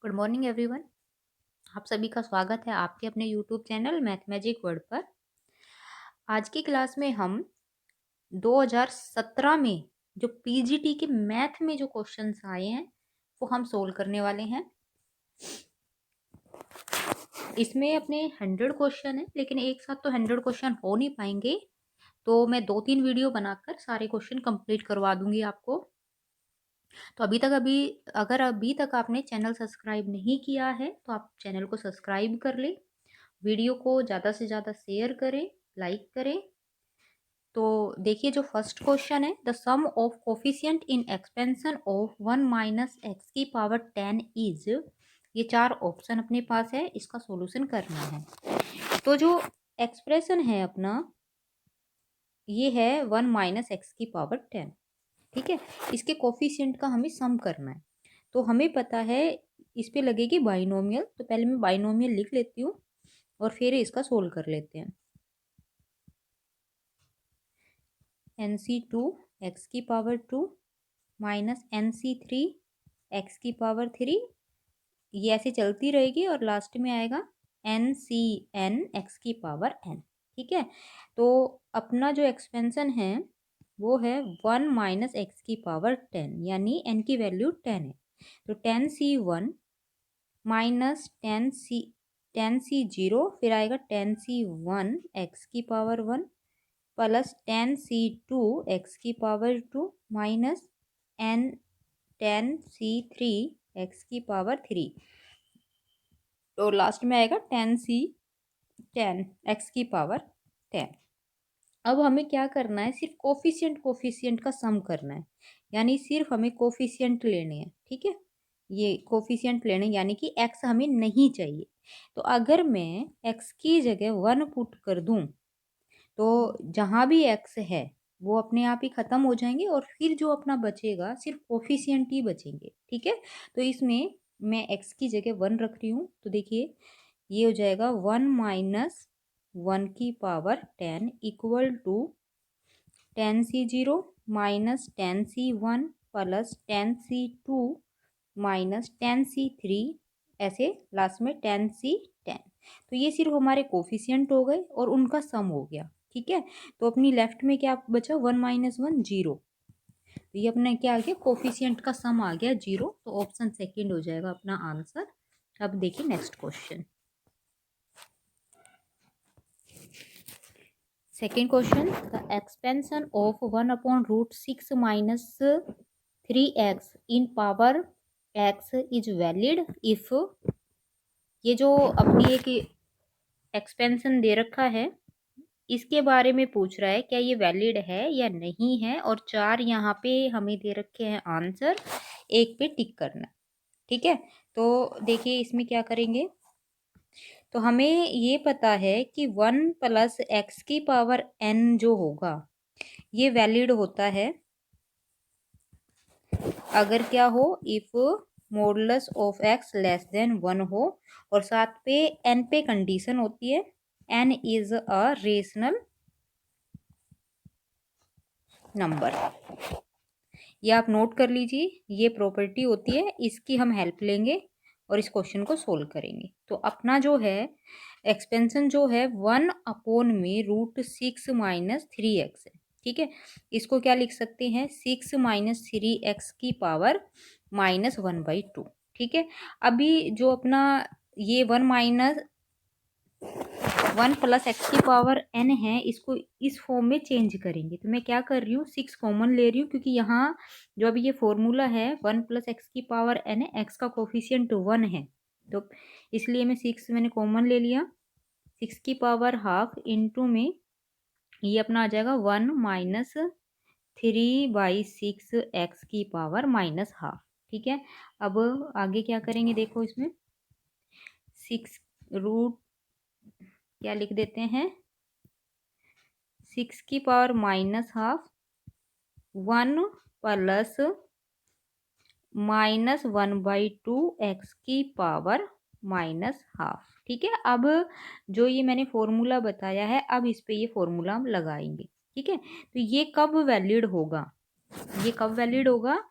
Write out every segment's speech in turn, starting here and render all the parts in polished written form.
Good morning everyone. आप सभी का स्वागत है आपके अपने YouTube channel math magic word पर। आज की क्लास में हम 2017 में जो पीजीटी के मैथ में जो क्वेश्चंस आए हैं वो हम सोल्व करने वाले हैं। इसमें अपने 100 क्वेश्चन है, लेकिन एक साथ तो 100 क्वेश्चन हो नहीं पाएंगे, तो मैं 2-3 वीडियो बनाकर सारे क्वेश्चन कंप्लीट करवा दूंगी आपको। तो अगर अभी तक आपने चैनल सब्सक्राइब नहीं किया है तो आप चैनल को सब्सक्राइब कर ले, वीडियो को ज़्यादा से ज़्यादा शेयर करें, लाइक करें। तो देखिए, जो फर्स्ट क्वेश्चन है, the sum of coefficient in expansion of 1 minus x की पावर 10 इज, ये 4 ऑप्शन अपने पास है, इसका सॉल्यूशन करना है। तो जो एक्सप्रेशन है अपना, ये है 1 माइनस एक्स की पावर 10, ठीक है। इसके कोफिशिएंट का हमें सम करना है। तो हमें पता है इस पे लगेगी बाइनोमियल, तो पहले मैं बाइनोमियल लिख लेती हूँ और फिर इसका सोल्व कर लेते हैं। NC2 एक्स की पावर 2 माइनस NC3 एक्स की पावर 3, ये ऐसे चलती रहेगी और लास्ट में आएगा NCN एक्स की पावर n, ठीक है। तो अपना जो एक्सपेंशन है वो है 1 माइनस एक्स की पावर 10, यानी n की वैल्यू 10 है। तो 10C1 माइनस 10C0, फिर आएगा 10C1 एक्स की पावर 1 प्लस 10C2 एक्स की power 2 minus n 10C3 x की पावर 3, तो लास्ट में आएगा 10C10 एक्स की पावर 10। अब हमें क्या करना है, सिर्फ कोफिशिएंट का सम करना है, यानी सिर्फ हमें कोफिशिएंट लेने हैं, ठीक है। ये कोफिशिएंट लेने, यानी कि एक्स हमें नहीं चाहिए। तो अगर मैं एक्स की जगह 1 पुट कर दूं तो जहाँ भी एक्स है वो अपने आप ही ख़त्म हो जाएंगे और फिर जो अपना बचेगा सिर्फ कोफिशिएंट ही बचेंगे, ठीक है। तो इसमें मैं एक्स की जगह 1 रख रही हूँ, तो देखिए ये हो जाएगा 1 माइनस 1 की power 10 equal to 10C0 minus 10C1 plus 10C2 minus 10C3, ऐसे लास्ट में 10C10। तो ये सिर्फ हमारे कोफिशिएंट हो गए और उनका सम हो गया, ठीक है। तो अपनी लेफ्ट में क्या बचा, 1 माइनस 1 0। तो ये अपना क्या आ गया, कोफिशिएंट का सम आ गया 0। तो ऑप्शन सेकंड हो जाएगा अपना आंसर। अब देखिए next question. Second question, the expansion of 1/√6 minus 3x in power x is valid if, ये जो अपनी एक एक्सपेंशन दे रखा है इसके बारे में पूछ रहा है, क्या ये वैलिड है या नहीं है, और 4 यहाँ पे हमें दे रखे हैं आंसर, एक पे टिक करना, ठीक है। तो देखिए इसमें क्या करेंगे, तो हमें ये पता है कि 1 प्लस एक्स की पावर n जो होगा ये वैलिड होता है अगर क्या हो, if modulus of x less than 1 हो, और साथ पे n पे कंडीशन होती है, n is a rational number. ये आप नोट कर लीजिए, ये प्रॉपर्टी होती है, इसकी हम हेल्प लेंगे और इस क्वेश्चन को सोल्व करेंगे। तो अपना जो है एक्सपेंशन जो है 1/√6 माइनस 3x है, ठीक है। इसको क्या लिख सकते हैं, 6 माइनस 3x की पावर -1/2, ठीक है। अभी जो अपना ये 1 प्लस एक्स की पावर n है, इसको इस फॉर्म में चेंज करेंगे। तो मैं क्या कर रही हूँ, 6 कॉमन ले रही हूँ, क्योंकि यहाँ जो अभी ये फॉर्मूला है 1 प्लस एक्स की पावर n है, एक्स का कोफिशिएंट 1 है, तो इसलिए मैं 6 मैंने कॉमन ले लिया। 6 की पावर हाफ इंटू में ये अपना आ जाएगा 1 माइनस 3/6 एक्स की पावर माइनस हाफ, ठीक है। अब आगे क्या करेंगे, देखो इसमें 6 रूट क्या लिख देते हैं, 6 की power minus half 1 plus -1/2 x की पावर माइनस हाफ, ठीक है। अब जो ये मैंने फॉर्मूला बताया है, अब इस पे ये फॉर्मूला हम लगाएंगे, ठीक है। तो ये कब वैलिड होगा, ये कब वैलिड होगा,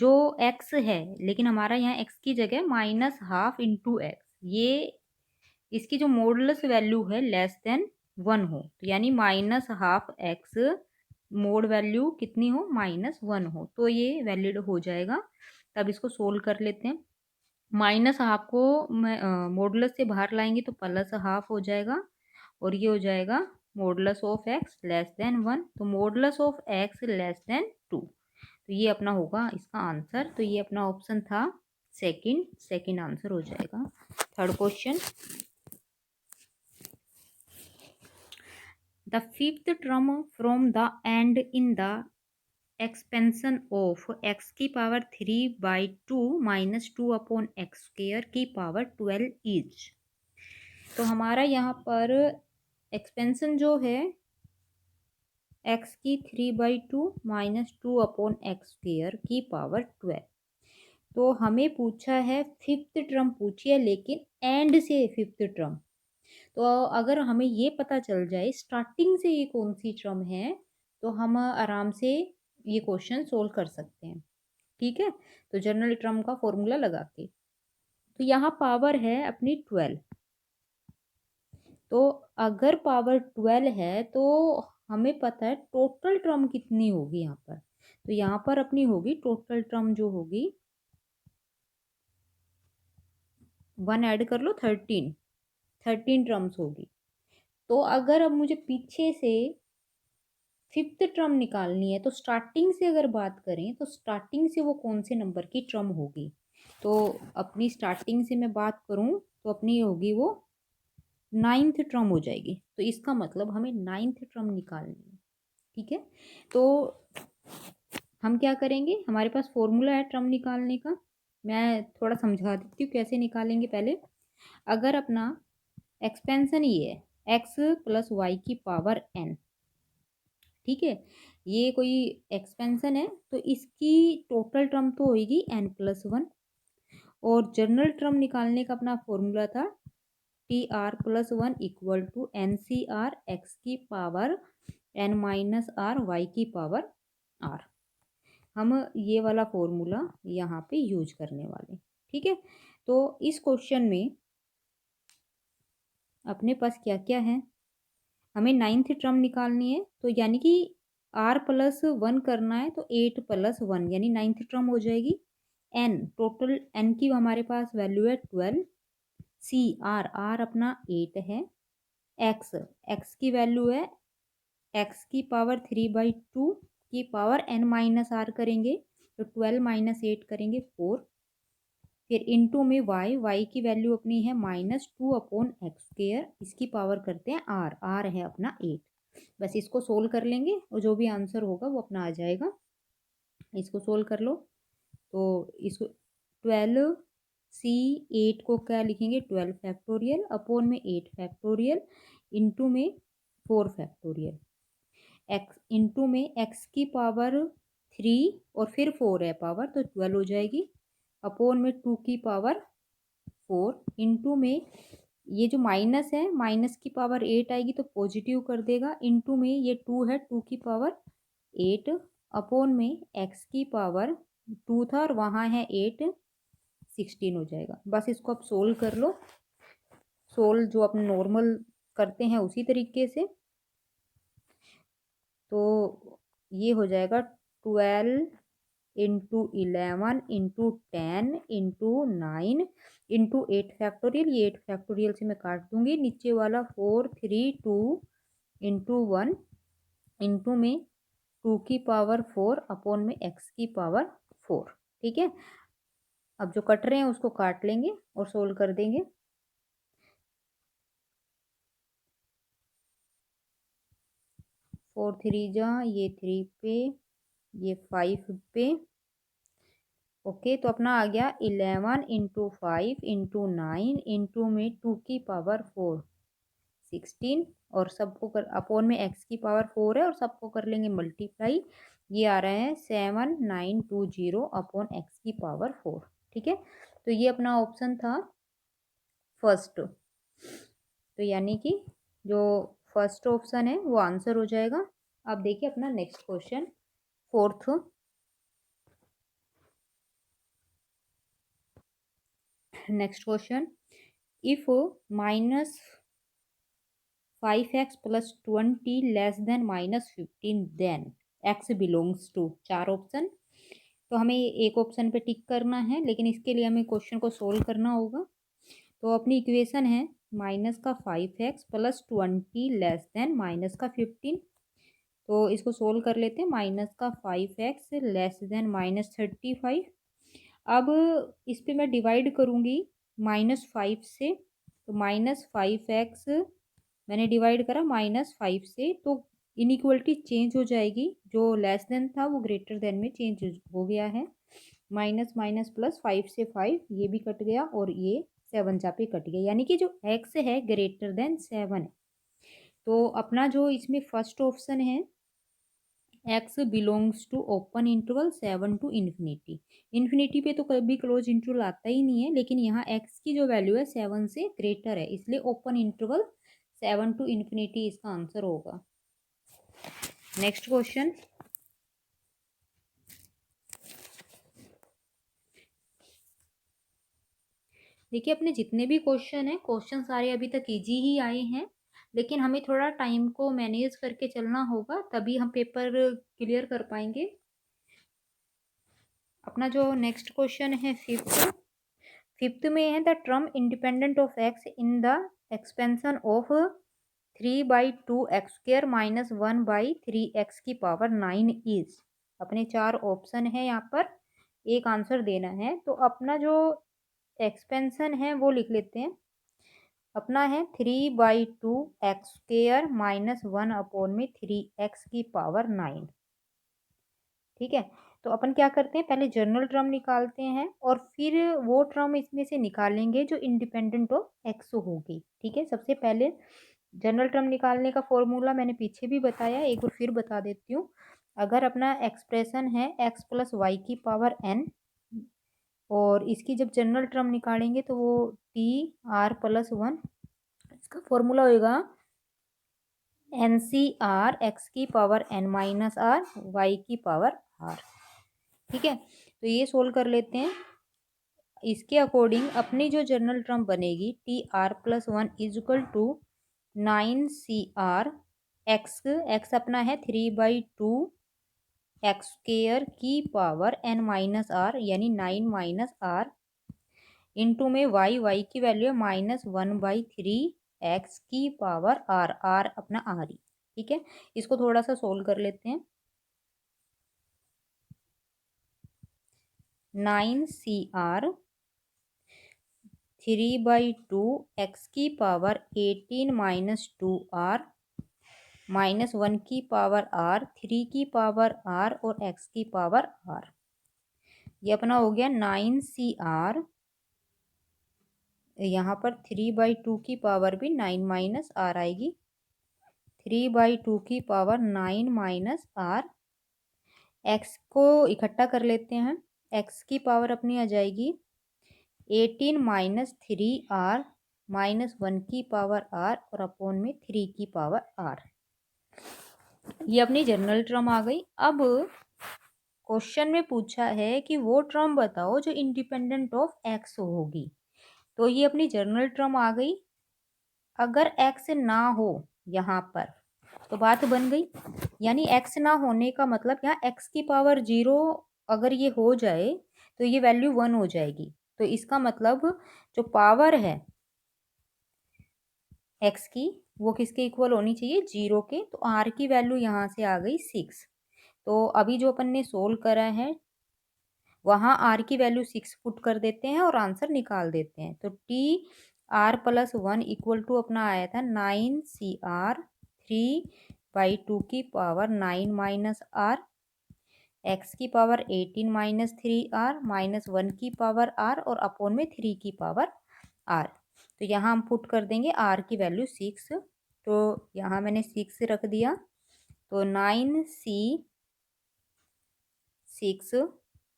जो x है, लेकिन हमारा यहाँ x की जगह -12 इंटू एक्स, ये इसकी जो मॉडुलस वैल्यू है लेस देन 1 हो, तो यानी -12x मोड वैल्यू कितनी हो, -1 हो, तो ये वैलिड हो जाएगा। तब इसको सोल्व कर लेते हैं। -12 को मॉडुलस से बाहर लाएंगे तो +12 हो जाएगा, और ये हो जाएगा modulus of x less than 1, तो modulus of x less than 2, तो ये अपना होगा इसका आंसर। तो ये अपना ऑप्शन था सेकंड आंसर हो जाएगा। Third question, the fifth term from the and in the expansion of x की पावर 3/2 -2 अपॉन एक्स स्क्वायर की पावर 12 इज। तो हमारा यहाँ पर एक्सपेंशन जो है x की 3/2 -2 अपॉन एक्स स्क्वायर की पावर 12, तो हमें पूछा है फिफ्थ टर्म पूछी है, लेकिन एंड से फिफ्थ टर्म। तो अगर हमें ये पता चल जाए स्टार्टिंग से ये कौन सी टर्म है, तो हम आराम से ये क्वेश्चन सोल्व कर सकते हैं। ठीक है, तो जनरल टर्म का फॉर्मूला लगा के, तो यहाँ पावर है अपनी 12, तो अगर पावर 12 है तो हमें पता है टोटल टर्म कितनी होगी यहाँ पर। तो यहाँ पर अपनी होगी टोटल टर्म जो होगी 1 ऐड कर लो 13 टर्म्स होगी। तो अगर अब मुझे पीछे से फिफ्थ टर्म निकालनी है, तो स्टार्टिंग से अगर बात करें तो स्टार्टिंग से वो कौन से नंबर की टर्म होगी, तो अपनी स्टार्टिंग से मैं बात करूं तो अपनी होगी वो 9th टर्म हो जाएगी। तो इसका मतलब हमें 9th टर्म निकालनी है। ठीक है, तो हम क्या करेंगे, हमारे पास फॉर्मूला है टर्म निकालने का, मैं थोड़ा समझा देती हूँ कैसे निकालेंगे। पहले अगर अपना एक्सपेंशन ये है x + y की पावर n, ठीक है, ये कोई एक्सपेंशन है, तो इसकी टोटल टर्म तो होगी n+1, और जनरल टर्म निकालने का अपना फॉर्मूला था TR+1 = NCR x की पावर n-r y की पावर r। हम ये वाला फॉर्मूला यहाँ पे यूज करने वाले। ठीक है, तो इस क्वेश्चन में अपने पास क्या क्या है, हमें 9th टर्म निकालनी है, तो यानी कि r+1 करना है, तो 8+1 यानी 9th टर्म हो जाएगी। n टोटल n की हमारे पास वैल्यू है 12, c r अपना 8 है, x की वैल्यू है x की पावर 3/2 की पावर n-r करेंगे, तो 12 - 8 करेंगे 4, फिर इनटू में y की वैल्यू अपनी है -2 अपॉन एक्स स्क्वायर, इसकी पावर करते हैं r है अपना 8। बस इसको सोल्व कर लेंगे और जो भी आंसर होगा वो अपना आ जाएगा। इसको सोल्व कर लो, तो इसको 12 c 8 को क्या लिखेंगे 12 फैक्टोरियल अपॉन में 8 फैक्टोरियल इंटू में 4 फैक्टोरियल, एक्स इंटू में एक्स की पावर 3 और फिर 4 है पावर, तो 12 हो जाएगी, अपॉन में 2 की पावर 4 इंटू में ये जो माइनस है, माइनस की पावर 8 आएगी तो पॉजिटिव कर देगा, इंटू में ये 2 है 2 की पावर 8 अपॉन में एक्स की पावर 2 था और वहाँ है 8, 16 हो जाएगा। बस इसको आप सोल्व कर लो, सोल्व जो अपने नॉर्मल करते हैं उसी तरीके से, तो ये हो जाएगा 12 into 11 into 10 into 9 into 8 factorial, ये 8 फैक्टोरियल से मैं काट दूंगी, नीचे वाला 4 3 2 इंटू 1 इंटू में 2 की पावर 4 अपॉन में x की पावर 4। ठीक है, अब जो कट रहे हैं उसको काट लेंगे और सोल्व कर देंगे। 4 3 जा, ये 3 पे, ये 5 पे, ओके, तो अपना आ गया 11 इंटू 5 इंटू 9 इंटू में 2 की पावर 4 16, और सबको कर अपॉन में x की पावर 4 है और सबको कर लेंगे मल्टीप्लाई, ये आ रहा है 7920 अपॉन x की पावर 4। ठीक है, तो ये अपना ऑप्शन था फर्स्ट, तो यानी कि जो फर्स्ट ऑप्शन है वो आंसर हो जाएगा। अब देखिए अपना next question, fourth, next question, if -5x+20 <-15 then x belongs to, चार ऑप्शन। तो हमें एक ऑप्शन पे टिक करना है, लेकिन इसके लिए हमें क्वेश्चन को सोल्व करना होगा। तो अपनी इक्वेशन है -5x+20 <-15। तो इसको सोल्व कर लेते हैं। -5x <-35। अब इस पे मैं डिवाइड करूँगी -5 से, तो -5x मैंने डिवाइड करा -5 से, तो इनइक्वलिटी चेंज हो जाएगी। जो लेस देन था वो ग्रेटर देन में चेंज हो गया है। माइनस माइनस प्लस, 5 से 5 ये भी कट गया और ये 7 जा पे कट गया, यानी कि जो x है ग्रेटर देन 7 है। तो अपना जो इसमें फर्स्ट ऑप्शन है, x belongs to open interval 7 to infinity. Infinity पे तो कभी क्लोज इंटरवल आता ही नहीं है, लेकिन यहाँ x की जो वैल्यू है 7 से ग्रेटर है, इसलिए ओपन इंटरवल 7 टू इन्फिनिटी इसका आंसर होगा। नेक्स्ट क्वेश्चन, देखिए अपने जितने भी क्वेश्चन हैं, क्वेश्चन सारे अभी तक इजी ही आए हैं, लेकिन हमें थोड़ा टाइम को मैनेज करके चलना होगा, तभी हम पेपर क्लियर कर पाएंगे। अपना जो नेक्स्ट क्वेश्चन है फिफ्थ में है, the term independent of x in the expansion of 3/2x² -1/3x⁻9 is. अपने चार ऑप्शन है, यहाँ पर एक आंसर देना है। तो अपना जो एक्सपेंशन है वो लिख लेते हैं। अपना है 3/2x² -1/3x⁻9। ठीक है, तो अपन क्या करते हैं, पहले जनरल टर्म निकालते हैं और फिर वो टर्म इसमें से निकालेंगे जो इंडिपेंडेंट ऑफ एक्स होगी। ठीक है, सबसे पहले जनरल टर्म निकालने का फॉर्मूला मैंने पीछे भी बताया, एक बार फिर बता देती हूँ। अगर अपना एक्सप्रेशन है x+y⁴n, और इसकी जब जनरल टर्म निकालेंगे तो वो TR+1, इसका फॉर्मूला होगा NCR x⁻n−r y⁻r। ठीक है, तो ये सोल्व कर लेते हैं। इसके अकॉर्डिंग अपनी जो जनरल टर्म बनेगी TR+1 = 9CR, एक्स अपना है 3/2x² यानी 9 - r, इंटू में y की वैल्यू है -1/3x⁻r, r अपना r ही। ठीक है, इसको थोड़ा सा सोल्व कर लेते हैं। 9CR 3/2x⁻18 - 2r -1/r 3/r और x⁻r। ये अपना हो गया 9CR। यहाँ पर 3/2 की पावर भी 9 - r आएगी, 3/2 -9 - r। एक्स को इकट्ठा कर लेते हैं, एक्स की पावर अपनी आ जाएगी 18 - 3r -1/r और अपॉन में 3/r। ये अपनी जनरल टर्म आ गई। अब क्वेश्चन में पूछा है कि वो टर्म बताओ जो इंडिपेंडेंट ऑफ एक्स होगी। तो ये अपनी जनरल टर्म आ गई। अगर एक्स ना हो यहाँ पर तो बात बन गई, यानी एक्स ना होने का मतलब यहाँ एक्स की पावर 0 अगर ये हो जाए तो ये वैल्यू 1 हो जाएगी। तो इसका मतलब जो पावर है एक्स की वो किसके इक्वल होनी चाहिए, 0 के। तो आर की वैल्यू यहाँ से आ गई 6। तो अभी जो अपन ने सोल्व करा है वहाँ आर की वैल्यू 6 पुट कर देते हैं और आंसर निकाल देते हैं। तो TR+1 = अपना आया था 9CR 3/2 -9 - r, x⁻18 - 3r -1/r और अपॉन में 3/r। तो यहाँ हम पुट कर देंगे आर की वैल्यू 6। तो यहाँ मैंने 6 रख दिया, तो 9C6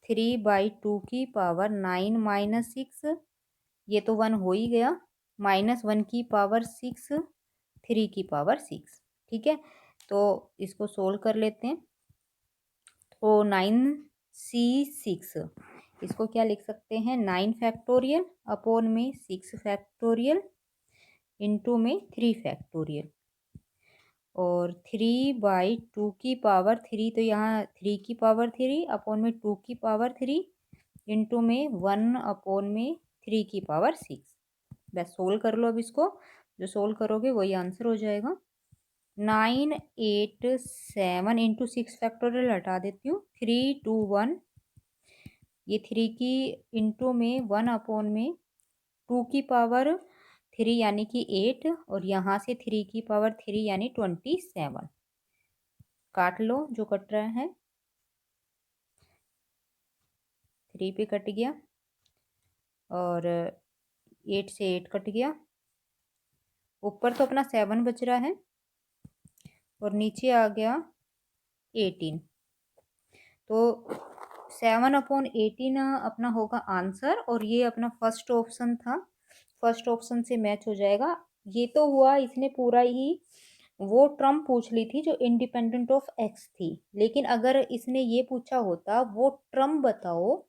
3/2 - 6, ये तो 1 हो ही गया, -1/6 3/6। ठीक है, तो इसको सोल्व कर लेते हैं। तो 9C6 इसको क्या लिख सकते हैं, 9 फैक्टोरियल अपॉन में 6 फैक्टोरियल इंटू में 3 फैक्टोरियल, और 3/2 की पावर 3, तो यहाँ 3 की पावर 3 अपॉन में 2 की पावर 3 इंटू में 1 अपॉन में 3 की पावर 6। बस सोल्व कर लो अब इसको, जो सोल्व करोगे वही आंसर हो जाएगा। 987 इंटू 6 फैक्टोरियल हटा देती हूँ, 321, ये 3 की इंटू में 1 अपॉन में 2 की पावर 3 यानी कि 8, और यहाँ से 3 की पावर 3 यानी 27। काट लो जो कट रहा है, 3 पे कट गया और 8 से 8 कट गया, ऊपर तो अपना 7 बच रहा है और नीचे आ गया 18। तो 7/18 अपना होगा आंसर, और ये अपना फर्स्ट ऑप्शन था, फर्स्ट ऑप्शन से मैच हो जाएगा। ये तो हुआ, इसने पूरा ही वो टर्म पूछ ली थी जो इंडिपेंडेंट ऑफ एक्स थी, लेकिन अगर इसने ये पूछा होता वो टर्म बताओ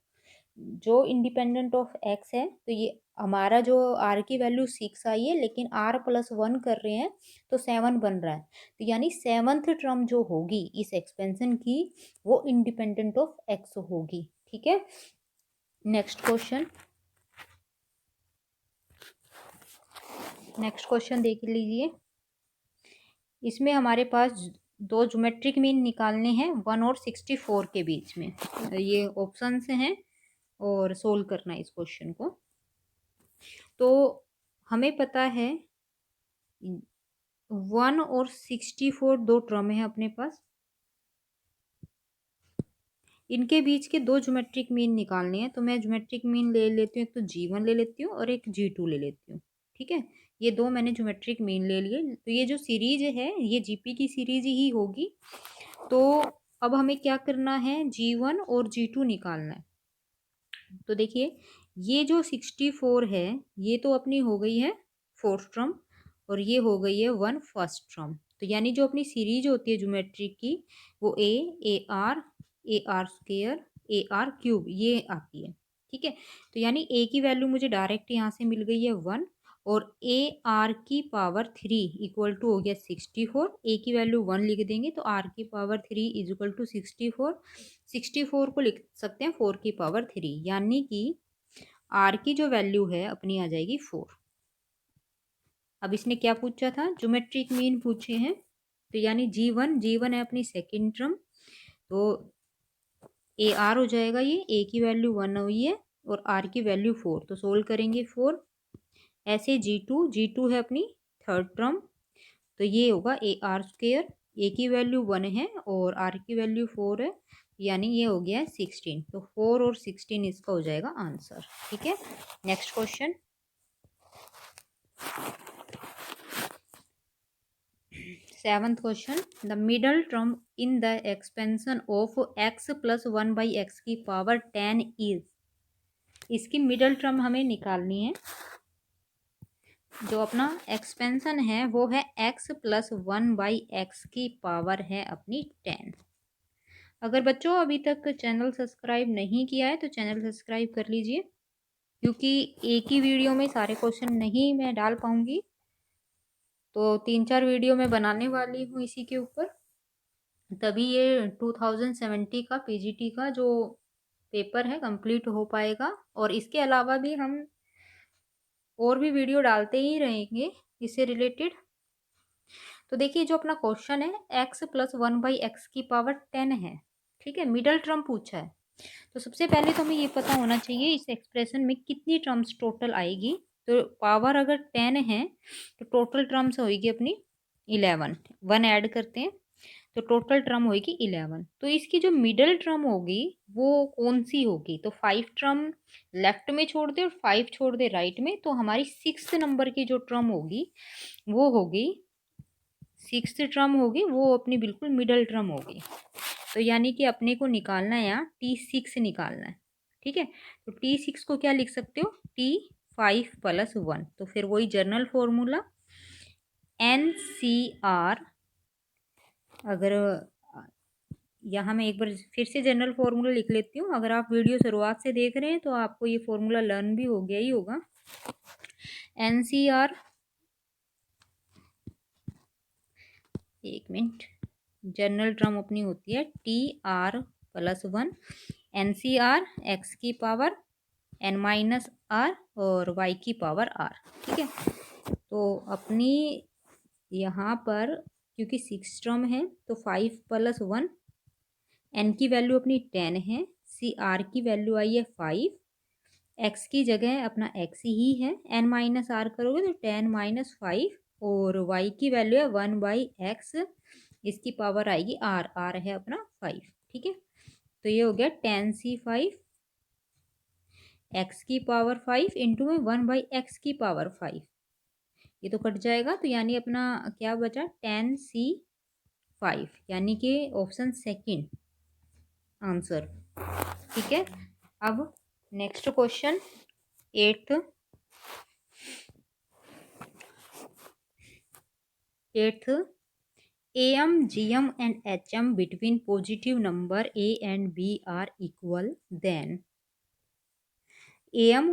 जो इंडिपेंडेंट ऑफ एक्स है, तो ये हमारा जो आर की वैल्यू 6 आई है, लेकिन आर प्लस 1 कर रहे हैं तो 7 बन रहा है, तो यानी 7th टर्म जो होगी इस एक्सपेंशन की वो इंडिपेंडेंट ऑफ एक्स होगी। ठीक है, नेक्स्ट क्वेश्चन, नेक्स्ट क्वेश्चन देख लीजिए। इसमें हमारे पास दो ज्योमेट्रिक मीन निकालने हैं 1 और 64 के बीच में, ये ऑप्शन से हैं और सोल्व करना है इस क्वेश्चन को। तो हमें पता है 1 और 64 दो टर्म है अपने पास, इनके बीच के दो ज्योमेट्रिक मीन निकालने हैं, तो मैं ज्योमेट्रिक मीन ले लेती हूँ, एक तो G1 ले लेती हूँ और एक G2 ले लेती हूँ। ठीक है, ये दो मैंने ज्योमेट्रिक मीन ले लिए, तो ये जो सीरीज है ये GP की सीरीज ही होगी। तो अब हमें क्या करना है, G1 और G2 निकालना है। तो देखिए ये जो 64 है ये तो अपनी हो गई है फोर्थ टर्म, और ये हो गई है 1 फर्स्ट टर्म, तो यानी जो अपनी सीरीज होती है ज्योमेट्रिक की वो A R square A R cube ये आती है। ठीक है, तो यानी ए की वैल्यू मुझे डायरेक्ट यहाँ से मिल गई है 1, और ए आर की पावर 3 इक्वल टू हो गया 64, ए की वैल्यू 1 लिख देंगे तो आर की पावर 3 इज इक्वल टू 64, 64 को लिख सकते हैं 4 की पावर 3, यानी कि आर की जो वैल्यू है अपनी आ जाएगी 4। अब इसने क्या पूछा था, ज्योमेट्रिक मीन पूछे हैं, तो यानी जी वन है अपनी सेकेंड टर्म, तो ए आर हो जाएगा, ये ए की वैल्यू 1 हुई है और आर की वैल्यू 4, तो सोल्व करेंगे 4। ऐसे जी टू है अपनी थर्ड टर्म, तो ये होगा ए आर स्क्वेयर, ए की वैल्यू 1 है और आर की वैल्यू 4 है, यानी ये हो गया है 16, तो 4 और 16 इसका हो जाएगा आंसर। ठीक है, next question, seventh question, the middle term in the expansion of x plus 1/x की पावर 10 इज, इसकी मिडल टर्म हमें निकालनी है। जो अपना एक्सपेंशन है वो है x प्लस 1/x की पावर है अपनी 10। अगर बच्चों अभी तक चैनल सब्सक्राइब नहीं किया है तो चैनल सब्सक्राइब कर लीजिए, क्योंकि एक ही वीडियो में सारे क्वेश्चन नहीं मैं डाल पाऊंगी, तो 3-4 वीडियो मैं बनाने वाली हूँ इसी के ऊपर, तभी ये 2070 का पीजीटी का जो पेपर है कंप्लीट हो पाएगा। और इसके अलावा भी हम और भी वीडियो डालते ही रहेंगे इससे रिलेटेड। तो देखिए जो अपना क्वेश्चन है x प्लस 1/x की पावर 10 है। ठीक है, मिडल टर्म पूछा है, तो सबसे पहले तो हमें ये पता होना चाहिए इस एक्सप्रेशन में कितनी टर्म्स टोटल आएगी। तो पावर अगर 10 है तो टोटल टर्म्स होगी अपनी 11, 1 ऐड करते हैं तो टोटल टर्म होगी 11। तो इसकी जो मिडल टर्म होगी वो कौन सी होगी, तो 5 टर्म लेफ्ट में छोड़ दे और 5 छोड़ दे राइट में, तो हमारी 6th नंबर की जो टर्म होगी वो होगी 6th टर्म होगी, वो अपनी बिल्कुल मिडल टर्म होगी। तो यानी कि अपने को निकालना है यहाँ T6 निकालना है। ठीक है, तो T6 को क्या लिख सकते हो, T5 प्लस 1, तो फिर वही जर्नल फॉर्मूला NCR, अगर यहाँ मैं एक बार फिर से जनरल फॉर्मूला लिख लेती हूँ। अगर आप वीडियो शुरुआत से देख रहे हैं तो आपको ये फॉर्मूला लर्न भी हो गया ही होगा। NCR, एक मिनट, जनरल टर्म अपनी होती है TR+1, NCR x की पावर n-r और y की पावर r। ठीक है, तो अपनी यहाँ पर क्योंकि 6 टर्म है तो 5+1, n की वैल्यू अपनी 10 है, CR की वैल्यू आई है 5, x की जगह अपना x ही है, n-r करोगे तो 10-5 और y की वैल्यू है 1/x, इसकी पावर आएगी r, r है अपना 5। ठीक है, तो ये हो गया 10C5 x की पावर 5 इंटू में 1/x की पावर 5, ये तो कट जाएगा, तो यानी अपना क्या बचा 10C5, यानी कि ऑप्शन सेकंड आंसर। ठीक है, अब next question 8th AM, GM and HM between positive number A and B are equal, then AM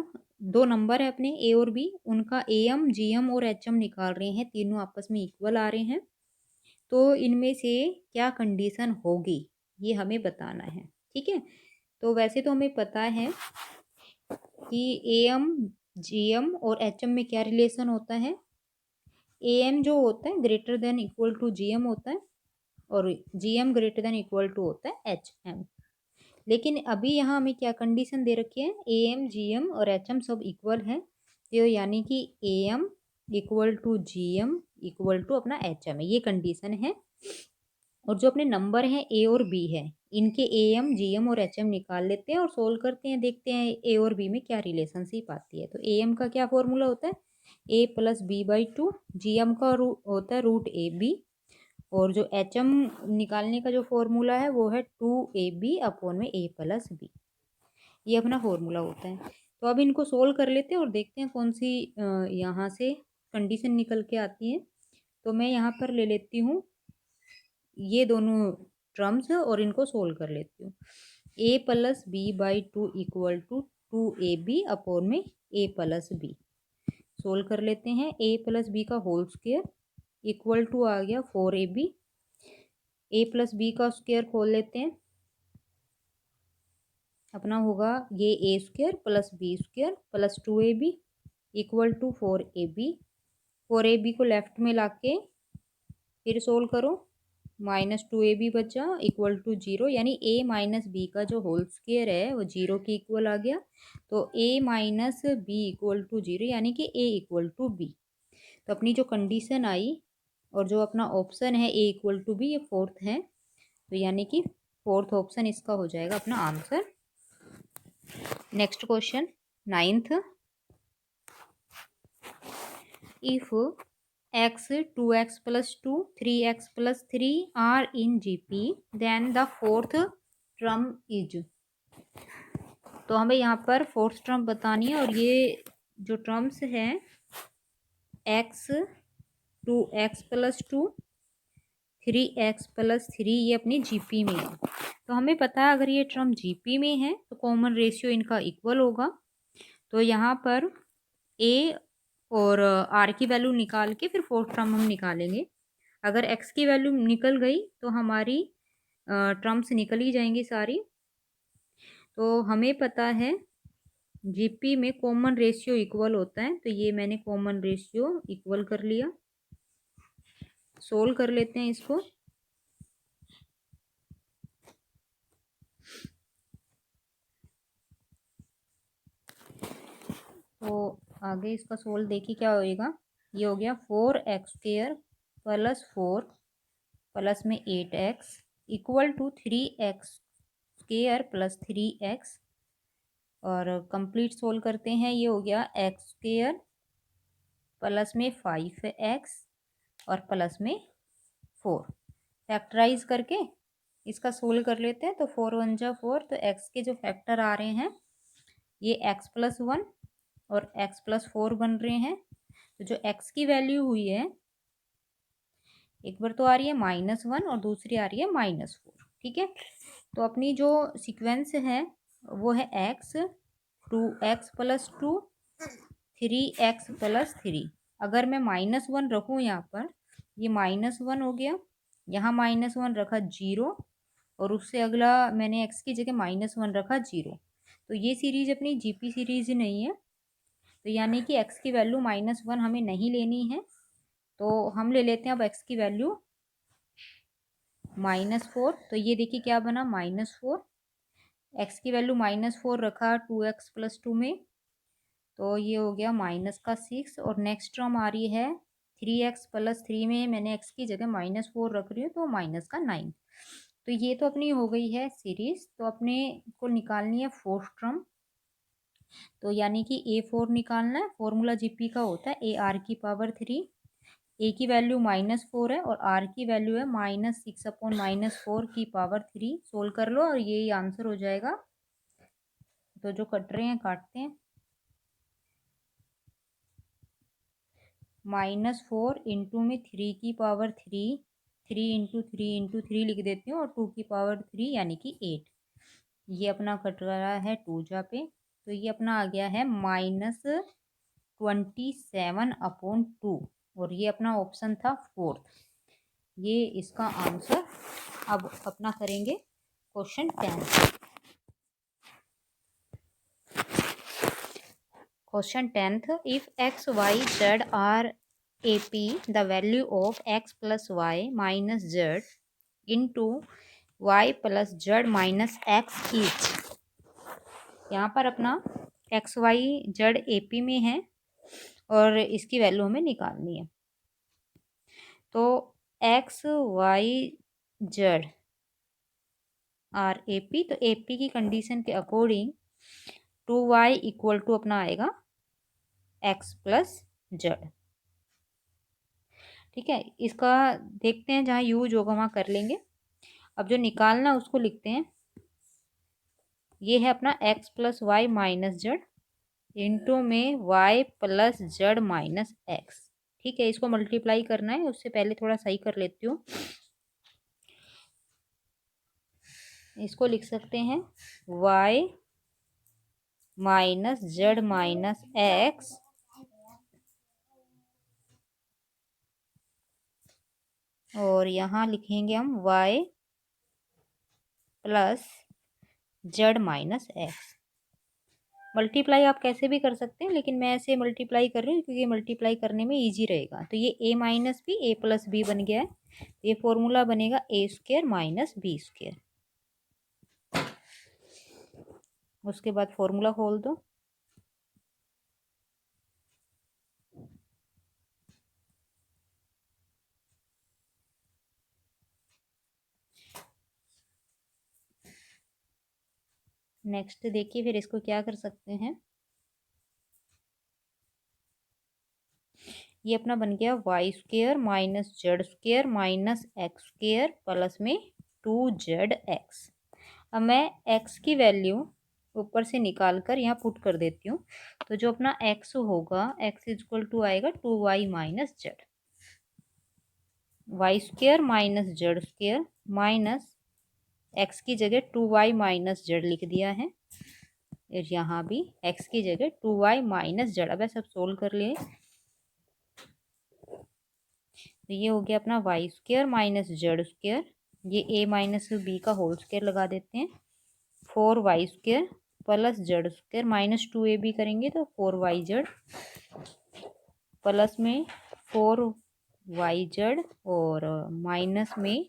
दो नंबर है अपने A और B, उनका AM, GM और HM निकाल रहे हैं, तीनों आपस में इक्वल आ रहे हैं, तो इनमें से क्या कंडीशन होगी ये हमें बताना है। ठीक है, तो वैसे तो हमें पता है कि AM, GM और HM में क्या रिलेशन होता है। AM जो होता है greater than equal to GM होता है और GM greater than equal to होता है HM। लेकिन अभी यहाँ हमें क्या कंडीशन दे रखी है, AM, GM और HM सब इक्वल है, तो यानी कि AM equal to GM equal to अपना HM है, ये कंडीशन है। और जो अपने नंबर हैं A और B है, इनके AM, GM और HM निकाल लेते हैं और सोल्व करते हैं, देखते हैं A और B में क्या रिलेशनशिप आती है। तो AM का क्या फॉर्मूला होता है, A+B/2, GM का होता है √AB और जो HM निकालने का जो फॉर्मूला है वो है 2AB अपॉन में A+B, ये अपना फॉर्मूला होता है। तो अब इनको सोल्व कर लेते हैं और देखते हैं कौन सी यहाँ से कंडीशन निकल के आती है। तो मैं यहाँ पर ले लेती हूँ ये दोनों टर्म्स और इनको सोल्व कर लेती हूँ। A+B/2 equal to 2AB upon में A+B, सोल्व कर लेते हैं। A+B का होल स्क्वायर इक्वल टू आ गया 4AB, A+B का स्क्वायर खोल लेते हैं, अपना होगा ये A² + B² + 2AB equal to 4AB। 4AB को लेफ्ट में लाके फिर सोल्व करो, -2AB बचा इक्वल टू 0, यानी A - B का जो होल स्क्वायर है वो 0 के इक्वल आ गया, तो A - B इक्वल टू 0 यानी कि A इक्वल टू B। तो अपनी जो कंडीशन आई और जो अपना ऑप्शन है A इक्वल टू B, ये फोर्थ है, तो यानी कि फोर्थ ऑप्शन इसका हो जाएगा अपना answer. Next question 9th, if x, 2x + 2, 3x + 3 are in GP, then the fourth term is। तो हमें यहाँ पर फोर्थ टर्म बतानी है और ये जो टर्म्स हैं x, 2x + 2, 3x + 3 ये अपनी जीपी में है। तो हमें पता है अगर ये टर्म जीपी में है तो कॉमन रेशियो इनका इक्वल होगा, तो यहाँ पर a और r की वैल्यू निकाल के फिर फोर्थ टर्म हम निकालेंगे। अगर x की वैल्यू निकल गई तो हमारी टर्म्स निकल ही जाएंगी सारी। तो हमें पता है जीपी में कॉमन रेशियो इक्वल होता है, तो ये मैंने कॉमन रेशियो इक्वल कर लिया। सोल्व कर लेते हैं इसको, तो आगे इसका सोल्व देखिए क्या होएगा। ये हो गया 4x² + 4 प्लस में 8x equal to 3x² + 3x, और कंप्लीट सोल्व करते हैं। ये हो गया x² प्लस में 5x और प्लस में 4, फैक्टराइज करके इसका सोल्व कर लेते हैं। तो 4 × 1 = 4, तो x के जो फैक्टर आ रहे हैं ये x+1 और x+4 बन रहे हैं। तो जो x की वैल्यू हुई है एक बार तो आ रही है -1 और दूसरी आ रही है -4, ठीक है, तो अपनी जो सीक्वेंस है वो है एक्स, 2x+2, 3x+3। अगर मैं -1 रखूँ यहाँ पर, ये -1 हो गया, यहाँ -1 रखा 0, और उससे अगला मैंने x की जगह -1 रखा 0। तो ये सीरीज अपनी जीपी सीरीज नहीं है, तो यानी कि x की वैल्यू -1 हमें नहीं लेनी है। तो हम ले लेते हैं अब x की वैल्यू -4। तो ये देखिए क्या बना, -4। x की वैल्यू -4 रखा 2x+2 में, तो ये हो गया -6। और नेक्स्ट टर्म आ रही है 3x+3 में, मैंने x की जगह -4 रख रही हूँ, तो -9। तो ये तो अपनी हो गई है सीरीज। तो अपने को निकालनी है फोर्थ टर्म, तो यानी कि A4 निकालना है। फॉर्मूला जीपी का होता है AR⁻3। ए की वैल्यू -4 है और आर की वैल्यू है -6/-4 की पावर 3। सोल्व कर लो और यही आंसर हो जाएगा। तो जो कट रहे हैं काटते हैं। -4 इंटू में 3 की पावर 3, 3 × 3 × 3 लिख देती हूँ, और 2 की पावर 3 यानी कि 8। ये अपना कट रहा है 2 जा पे, तो ये अपना आ गया है -27/2, और ये अपना ऑप्शन था फोर्थ। ये इसका आंसर। अब अपना करेंगे question 10। Question 10th, if x y z are AP, the value of x plus y minus z into y plus z minus x each। यहाँ पर अपना x y z AP में है और इसकी वैल्यू हमें निकालनी है। तो x y z are AP, तो AP की कंडीशन के अकॉर्डिंग 2y इक्वल टू अपना आएगा x प्लस जेड। ठीक है, इसका देखते हैं, जहाँ यूज होगा वहाँ कर लेंगे। अब जो निकालना उसको लिखते हैं। ये है अपना x plus y minus z into में y plus z minus x. ठीक है, इसको मल्टीप्लाई करना है, उससे पहले थोड़ा सही कर लेती हूँ। इसको लिख सकते हैं y minus Z minus x और यहाँ लिखेंगे हम y plus z minus x. Multiply आप कैसे भी कर सकते हैं, लेकिन मैं ऐसे मल्टीप्लाई कर रही हूँ क्योंकि मल्टीप्लाई करने में इजी रहेगा। तो ये a minus b a plus b बन गया है। ये फॉर्मूला बनेगा a² माइनस b²। उसके बाद फॉर्मूला खोल दो। नेक्स्ट देखिए फिर इसको क्या कर सकते हैं। ये अपना बन गया y² minus z² minus x² plus में 2zx। अब मैं x की वैल्यू ऊपर से निकाल कर यहाँ पुट कर देती हूँ। तो जो अपना x होगा, x इक्वल टू आएगा 2y minus Z, y² minus z² minus x की जगह 2y माइनस जेड लिख दिया है। यहाँ भी x की जगह 2y माइनस जेड। अब सब सोल्व कर लिए। तो ये हो गया अपना y² माइनस z²। ये a माइनस बी का होल स्क्वायर लगा देते हैं। 4y² plus z² minus 2ab करेंगे तो 4yz प्लस में 4yz और माइनस में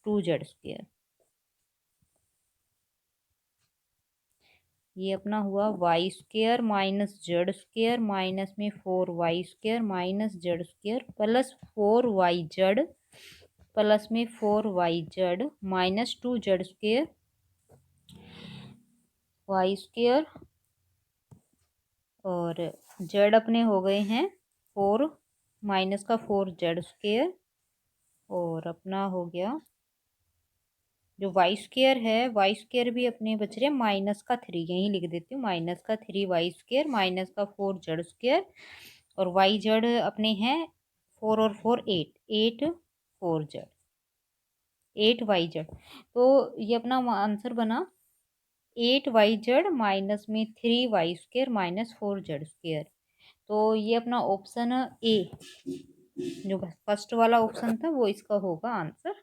2z²। ये अपना हुआ y² माइनस z² माइनस में 4y² minus z² plus 4yz plus में 4yz माइनस 2z² y² और z अपने हो गए हैं 4 माइनस का 4z² और अपना हो गया जो y² है, y² भी अपने बच रहे -3। यहीं लिख देती हूँ, -3y² माइनस का 4z² और yz अपने हैं 4 और 4 8, 8 4z। 8yz। तो ये अपना आंसर बना 8yz माइनस में 3y² माइनस 4z²। तो ये अपना ऑप्शन ए, जो फर्स्ट वाला ऑप्शन था, वो इसका होगा आंसर।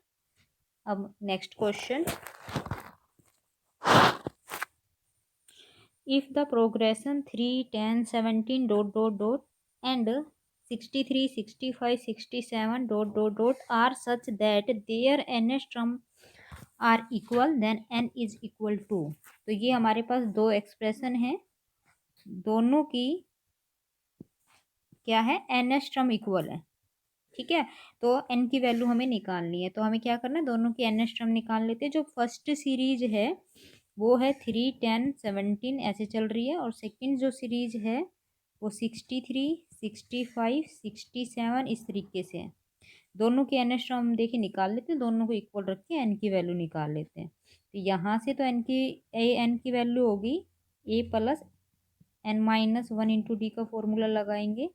अब next question, if the progression 3 10 17 dot dot dot and 63 65 67 dot dot dot are such that their n's term are equal then n is equal to. तो ये हमारे पास दो एक्सप्रेशन है, दोनों की क्या है, एनएस टर्म इक्वल है। ठीक है, तो एन की वैल्यू हमें निकालनी है, तो हमें क्या करना है, दोनों की एनएस टर्म निकाल लेते हैं। जो फर्स्ट सीरीज है वो है 3 10 17 ऐसे चल रही है, और सेकंड जो सीरीज है वो 63 65 67 इस तरीके से है। दोनों की एन एस टर्म देखिए निकाल लेते हैं, दोनों को इक्वल रख के एन की वैल्यू निकाल लेते हैं। तो यहाँ से तो एन की वैल्यू होगी a plus n minus one into d का फॉर्मूला लगाएंगे,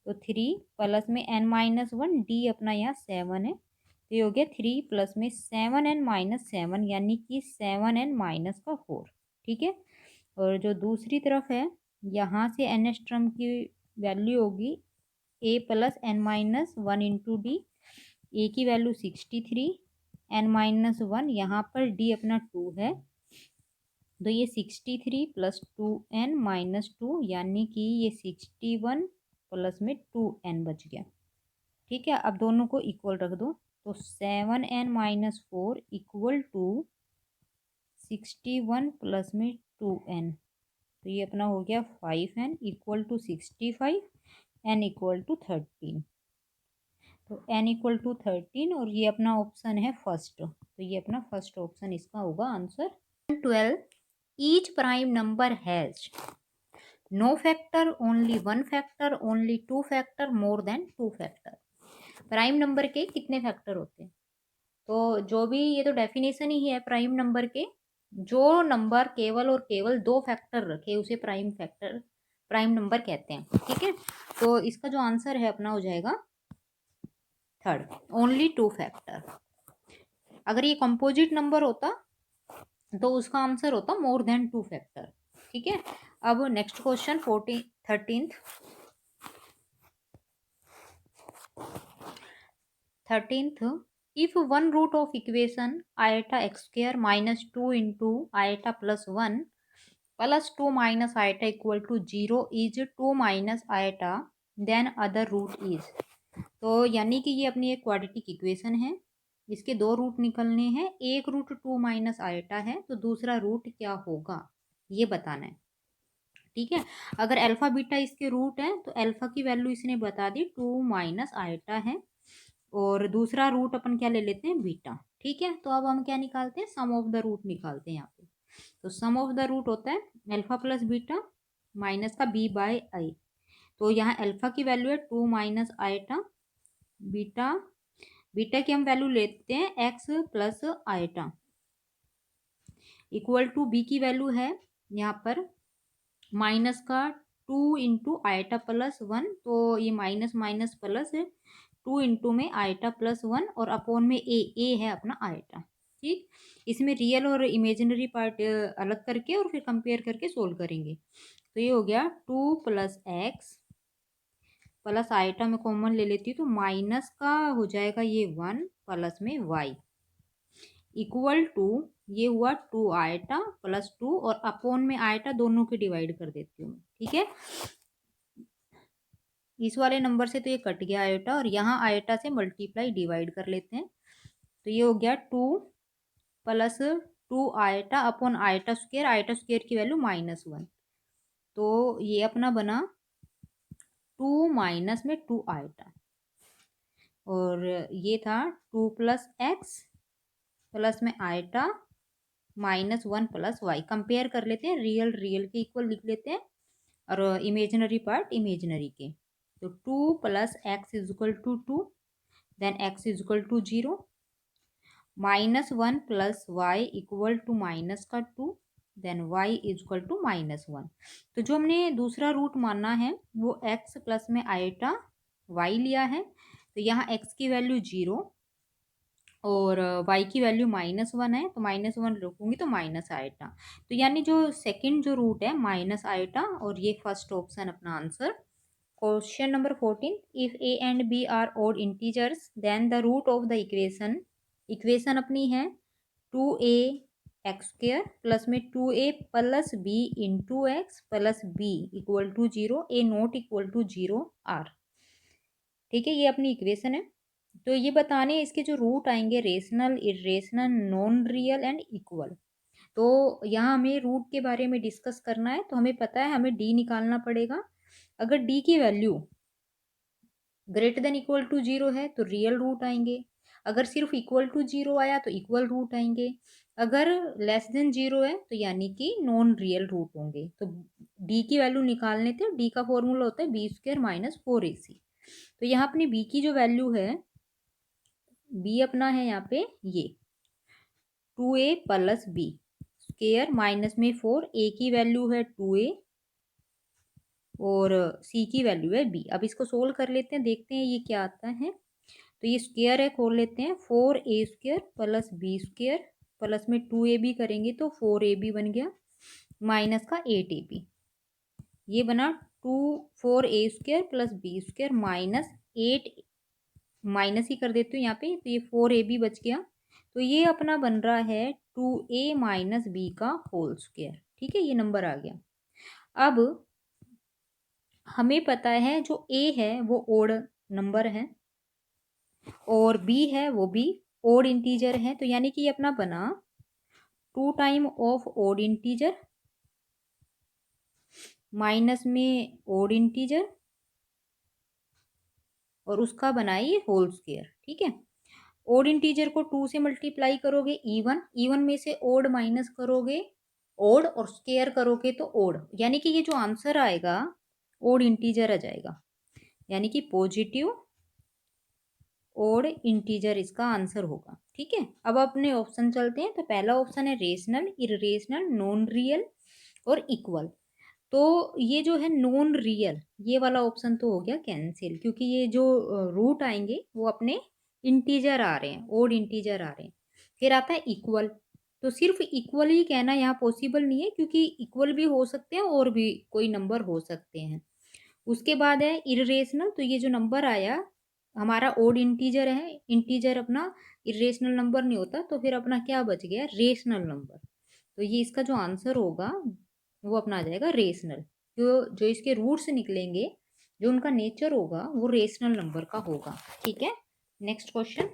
तो 3 प्लस में एन माइनस वन, डी अपना यहाँ 7 है, तो ये हो गया 3 प्लस में 7n माइनस 7, यानी कि 7n माइनस का 4। ठीक है, और जो दूसरी तरफ है, यहाँ से एन एस टर्म की वैल्यू होगी a plus n minus one into d. A की वैल्यू 63, एन माइनस वन, यहाँ पर डी अपना 2 है, तो ये 63 प्लस 2n माइनस 2, यानी कि ये 61 प्लस में 2n बच गया। ठीक है, अब दोनों को इक्वल रख दो, तो 7n minus 4 equal to 61 plus में 2n, तो ये अपना हो गया 5n equal to 65, n equal to 13। तो n इक्वल टू 13, और ये अपना ऑप्शन है फर्स्ट, तो ये अपना फर्स्ट ऑप्शन इसका होगा answer. 12, each prime number has no factor, only one factor, only two factor, more than two factor. Prime number के कितने फैक्टर होते हैं? तो जो भी, ये तो डेफिनेशन ही है प्राइम नंबर के, जो नंबर केवल और केवल दो फैक्टर रखे उसे प्राइम नंबर कहते हैं। ठीक है, तो इसका जो आंसर है अपना हो जाएगा थर्ड, ओनली टू फैक्टर। अगर ये कंपोजिट नंबर होता तो उसका आंसर होता मोर देन टू फैक्टर। ठीक है, अब next question 13th, if one root of equation iota x square minus 2 into iota plus 1 plus 2 minus iota equal to 0 is 2 minus iota, then other root is। तो यानी कि ये अपनी एक क्वाड्रेटिक इक्वेशन है, इसके दो रूट निकलने हैं, एक रूट 2 माइनस आयटा है, तो दूसरा रूट क्या होगा ये बताना है। ठीक है, अगर अल्फा बीटा इसके रूट है, तो अल्फा की वैल्यू इसने बता दी 2 माइनस आयटा है, और दूसरा रूट अपन क्या ले लेते हैं, बीटा। ठीक है, तो अब हम क्या निकालते हैं, सम ऑफ द रूट निकालते हैं यहाँ पे। तो सम ऑफ द रूट होता है अल्फा प्लस बीटा माइनस का बी बाय आई। तो यहाँ अल्फा की वैल्यू है 2 माइनस आयटा, बीटा बीटा की हम वैल्यू लेते हैं x plus iota, equal to b की वैल्यू है यहाँ पर माइनस का 2 इंटू आयटा प्लस 1, तो ये माइनस माइनस प्लस है, 2 इंटू में आयटा प्लस 1 और अपॉन में ए है अपना आयटा। ठीक, इसमें रियल और इमेजिनरी पार्ट अलग करके और फिर कंपेयर करके सोल्व करेंगे। तो ये हो गया 2 प्लस एक्स प्लस आयटा में कॉमन ले लेती हूँ, तो माइनस का हो जाएगा ये 1 प्लस में वाई इक्वल टू ये हुआ 2 आयटा प्लस 2 और अपॉन में आयटा, दोनों के डिवाइड कर देती हूँ। ठीक है, इस वाले नंबर से तो ये कट गया आयटा, और यहाँ आयटा से मल्टीप्लाई डिवाइड कर लेते हैं, तो ये हो गया 2 plus 2 eta upon eta square की वैल्यू -1, तो ये अपना बना 2 माइनस में 2 आयटा, और ये था 2 प्लस एक्स प्लस में आयटा -1 प्लस वाई। कंपेयर कर लेते हैं, रियल के इक्वल लिख लेते हैं और इमेजिनरी पार्ट इमेजिनरी के। तो 2 plus x is equal to 2, then x is equal to 0, -1 plus y equal to minus का 2, then y is equal to -1। तो जो हमने दूसरा रूट माना है वो एक्स प्लस में आयटा वाई लिया है, तो यहाँ एक्स की वैल्यू 0 और y की वैल्यू -1 है, तो -1 रखूँगी तो माइनस आएगा। तो यानी जो सेकंड जो रूट है माइनस आएगा, और ये फर्स्ट ऑप्शन अपना answer. Question number 14, if a and b are odd integers then the root of the equation, equation अपनी है 2a एक्स स्क्र प्लस में 2a plus b into x plus b equal to 0, a not equal to 0 are. ठीक है, ये अपनी equation है। तो ये बताने इसके जो रूट आएंगे rational, irrational, non real and equal. तो यहाँ हमें रूट के बारे में डिस्कस करना है, तो हमें पता है हमें डी निकालना पड़ेगा। अगर डी की value greater than equal to 0 है तो रियल रूट आएंगे, अगर सिर्फ इक्वल टू 0 आया तो इक्वल रूट आएंगे, अगर लेस देन 0 है तो यानी कि नॉन रियल रूट होंगे। तो डी की वैल्यू निकालने थे, डी का फॉर्मूला होता है बी स्क्र माइनस 4ac। तो यहाँ अपनी बी की जो वैल्यू है, बी अपना है यहाँ पे ये 2a plus B square minus में 4, ए की वैल्यू है 2a और सी की वैल्यू है बी। अब इसको सोल्व कर लेते हैं, देखते हैं ये क्या आता है। तो ये स्क्वायर है, खोल लेते हैं, 4a² plus b square plus में 2ab करेंगे तो 4ab बन गया माइनस का 8ab, ये बना 4a² plus b square minus 8, minus ही कर देती हूँ यहाँ पे, तो ये 4ab बच गया। तो ये अपना बन रहा है 2a माइनस बी का होल स्क्वायर। ठीक है, ये नंबर आ गया। अब हमें पता है जो a है वो ओड नंबर है और b है वो भी ओड इंटीजर है, तो यानी कि ये अपना बना 2 time of odd integer minus में ओड इंटीजर और उसका बनाइए होल स्क्वायर। ठीक है, ओड इंटीजर को 2 से मल्टीप्लाई करोगे इवन, इवन में से ओड माइनस करोगे ओड और स्क्वायर करोगे तो ओड, यानी कि ये जो आंसर आएगा ओड इंटीजर आ जाएगा, यानी कि पॉजिटिव ओड इंटीजर इसका आंसर होगा। ठीक है, अब अपने ऑप्शन चलते हैं। तो पहला ऑप्शन है रेशनल, इरेशनल, नॉन रियल और इक्वल। तो ये जो है नॉन रियल, ये वाला ऑप्शन तो हो गया कैंसिल, क्योंकि ये जो रूट आएंगे वो अपने इंटीजर आ रहे हैं, ओड इंटीजर आ रहे हैं। फिर आता है इक्वल, तो सिर्फ इक्वल ही कहना यहाँ पॉसिबल नहीं है, क्योंकि इक्वल भी हो सकते हैं और भी कोई नंबर हो सकते हैं। उसके बाद है इरेशनल, तो ये जो नंबर आया हमारा ओड इंटीजर है, इंटीजर अपना इरेशनल नंबर नहीं होता, तो फिर अपना क्या बच गया, रेशनल नंबर। तो ये इसका जो आंसर होगा वो अपना आ जाएगा रेशनल। जो इसके रूट्स निकलेंगे, जो उनका नेचर होगा वो रेशनल नंबर का होगा। ठीक है, next question.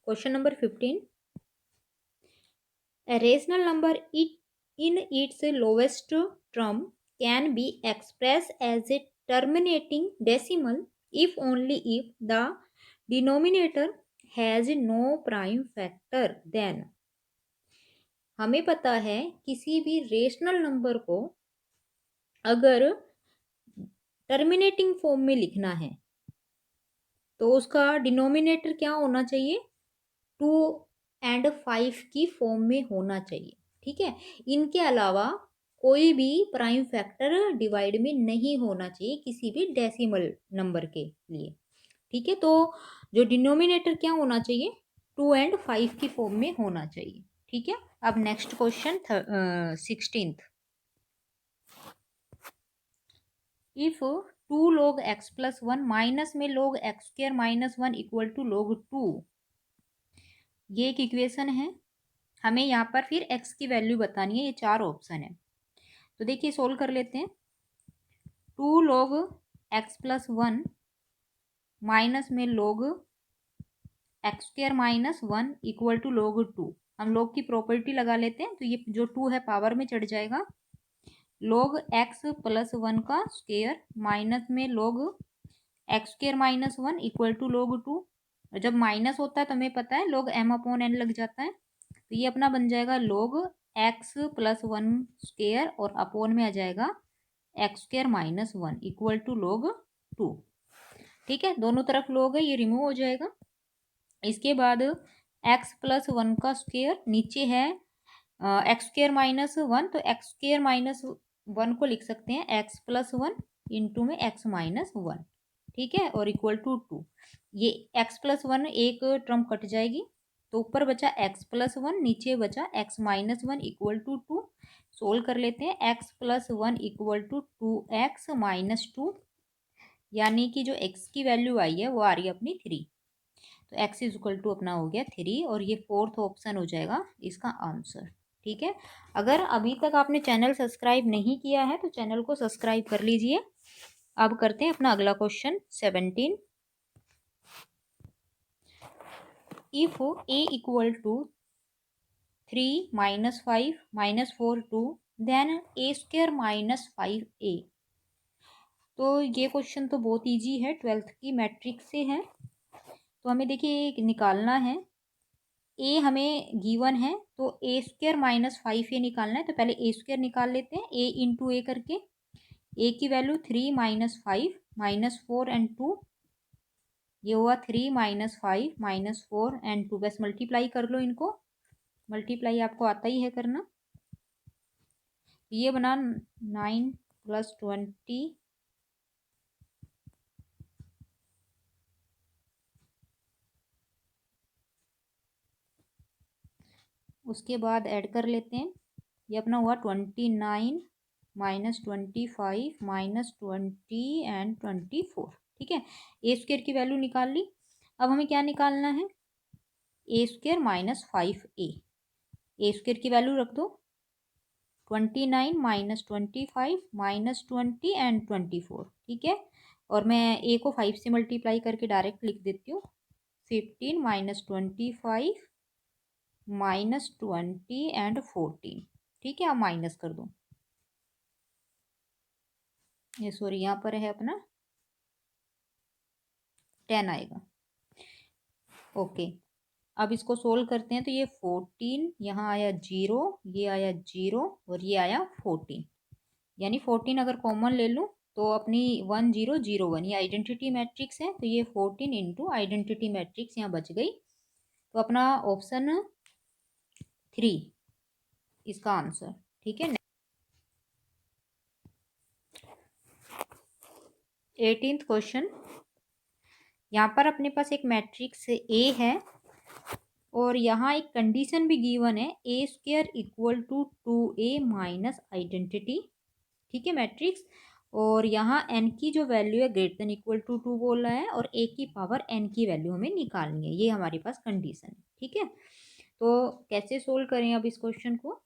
Question number 15, a rational number in its lowest term can be expressed as a terminating decimal if only if the denominator has no prime factor, then हमें पता है किसी भी रेशनल नंबर को अगर टर्मिनेटिंग फॉर्म में लिखना है तो उसका डिनोमिनेटर क्या होना चाहिए, 2 एंड 5 की फॉर्म में होना चाहिए। ठीक है, इनके अलावा कोई भी प्राइम फैक्टर डिवाइड में नहीं होना चाहिए किसी भी डेसिमल नंबर के लिए। ठीक है, तो जो डिनोमिनेटर क्या होना चाहिए, 2 एंड 5 की फॉर्म में होना चाहिए। ठीक है, अब next question 16, if 2 log x plus 1 minus में log x square minus 1 equal to log 2, ये एक इक्वेशन है। हमें यहाँ पर फिर x की वैल्यू बतानी है, ये 4 ऑप्शन है। तो देखिए सोल्व कर लेते हैं। 2 log x प्लस 1 माइनस में log x square minus 1 equal to log 2, हम log की प्रॉपर्टी लगा लेते हैं, तो ये जो 2 है पावर में चढ़ जाएगा, log x प्लस 1 का स्क्र माइनस में log x square minus 1 equal to log 2। जब माइनस होता है तो हमें पता है log m अपॉन n लग जाता है, तो ये अपना बन जाएगा log x प्लस 1 स्क्र और अपॉन में आ जाएगा x square minus 1 equal to log 2। ठीक है, दोनों तरफ log है, ये रिमूव हो जाएगा। इसके बाद x प्लस 1 का स्क्र, नीचे है x स्क्र माइनस 1, तो x स्क्र माइनस 1 को लिख सकते हैं x प्लस 1 इंटू में x माइनस 1। ठीक है, और इक्वल टू 2। ये x+1 एक टर्म कट जाएगी, तो ऊपर बचा x+1, नीचे बचा x-1 इक्वल टू 2। सोल्व कर लेते हैं। x+1 इक्वल टू 2x-2, यानी कि जो x की वैल्यू आई है वो आ रही है अपनी 3। तो x इज इक्वल टू अपना हो गया 3, और ये फोर्थ ऑप्शन हो जाएगा इसका आंसर। ठीक है, अगर अभी तक आपने चैनल सब्सक्राइब नहीं किया है तो चैनल को सब्सक्राइब कर लीजिए। अब करते हैं अपना अगला question 17। If a equal to 3 -5 -4 2 then a² -5a। तो ये क्वेश्चन तो बहुत इजी है, 12th की मैट्रिक्स से है। तो हमें देखिए निकालना है, ए हमें गिवन है तो a² -5a निकालना है। तो पहले a² निकाल लेते हैं, a इंटू ए करके। ए की वैल्यू 3 -5 -4 एंड 2, ये हुआ 3 -5 -4 एंड 2। बस मल्टीप्लाई कर लो इनको, मल्टीप्लाई आपको आता ही है करना। ये बना 9 + 20, उसके बाद ऐड कर लेते हैं। ये अपना हुआ 29 -25 -20 एंड 24। ठीक है, a² की वैल्यू निकाल ली। अब हमें क्या निकालना है, a² -5a। a² की वैल्यू रख दो, 29 -25 -20 एंड 24। ठीक है, और मैं a को 5 से मल्टीप्लाई करके डायरेक्ट लिख देती हूँ। 15 -25 -20 एंड 14। ठीक है, अब माइनस कर दो। ये सॉरी यहाँ पर है अपना 10 आएगा। ओके, अब इसको सोल्व करते हैं। तो ये 14 यहाँ आया 0, ये आया 0 और ये आया 14, यानी 14 अगर कॉमन ले लूँ तो अपनी 1 0 0 1, ये आइडेंटिटी मैट्रिक्स है। तो ये 14 इंटू आइडेंटिटी मैट्रिक्स यहाँ बच गई। तो अपना ऑप्शन 3 इसका आंसर। ठीक है, 18th क्वेश्चन। यहाँ पर अपने पास एक मैट्रिक्स ए है और यहाँ एक कंडीशन भी गिवन है, a² equal to 2a minus identity. ठीक है, मैट्रिक्स। और यहाँ n की जो वैल्यू है ग्रेटर देन इक्वल टू 2 बोल रहा है, और a की पावर n की वैल्यू हमें निकालनी है। ये हमारे पास कंडीशन है। ठीक है, तो कैसे सोल्व करें अब इस क्वेश्चन को।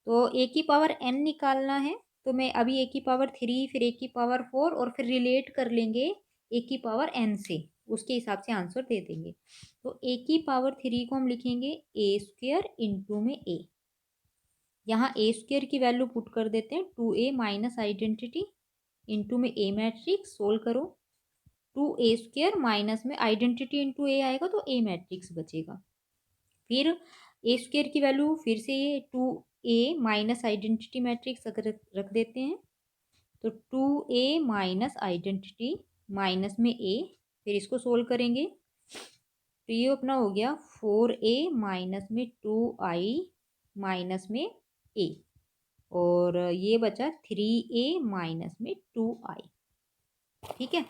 तो a की पावर n निकालना है, तो मैं अभी a की पावर 3, फिर a की पावर 4, और फिर रिलेट कर लेंगे a की पावर n से, उसके हिसाब से आंसर दे देंगे। तो a की पावर 3 को हम लिखेंगे a² इंटू में a। यहाँ a² की वैल्यू पुट कर देते हैं, 2a माइनस आइडेंटिटी इंटू में a मैट्रिक्स। सोल्व करो, 2a² माइनस में आइडेंटिटी इंटू a आएगा तो a मैट्रिक्स बचेगा। फिर a² की वैल्यू फिर से ये 2a माइनस आइडेंटिटी मैट्रिक्स अगर रख देते हैं, तो 2a माइनस आइडेंटिटी माइनस में a, फिर इसको सोल्व करेंगे। तो ये अपना हो गया 4a माइनस में 2i माइनस में a, और ये बचा 3a माइनस में 2i। ठीक है,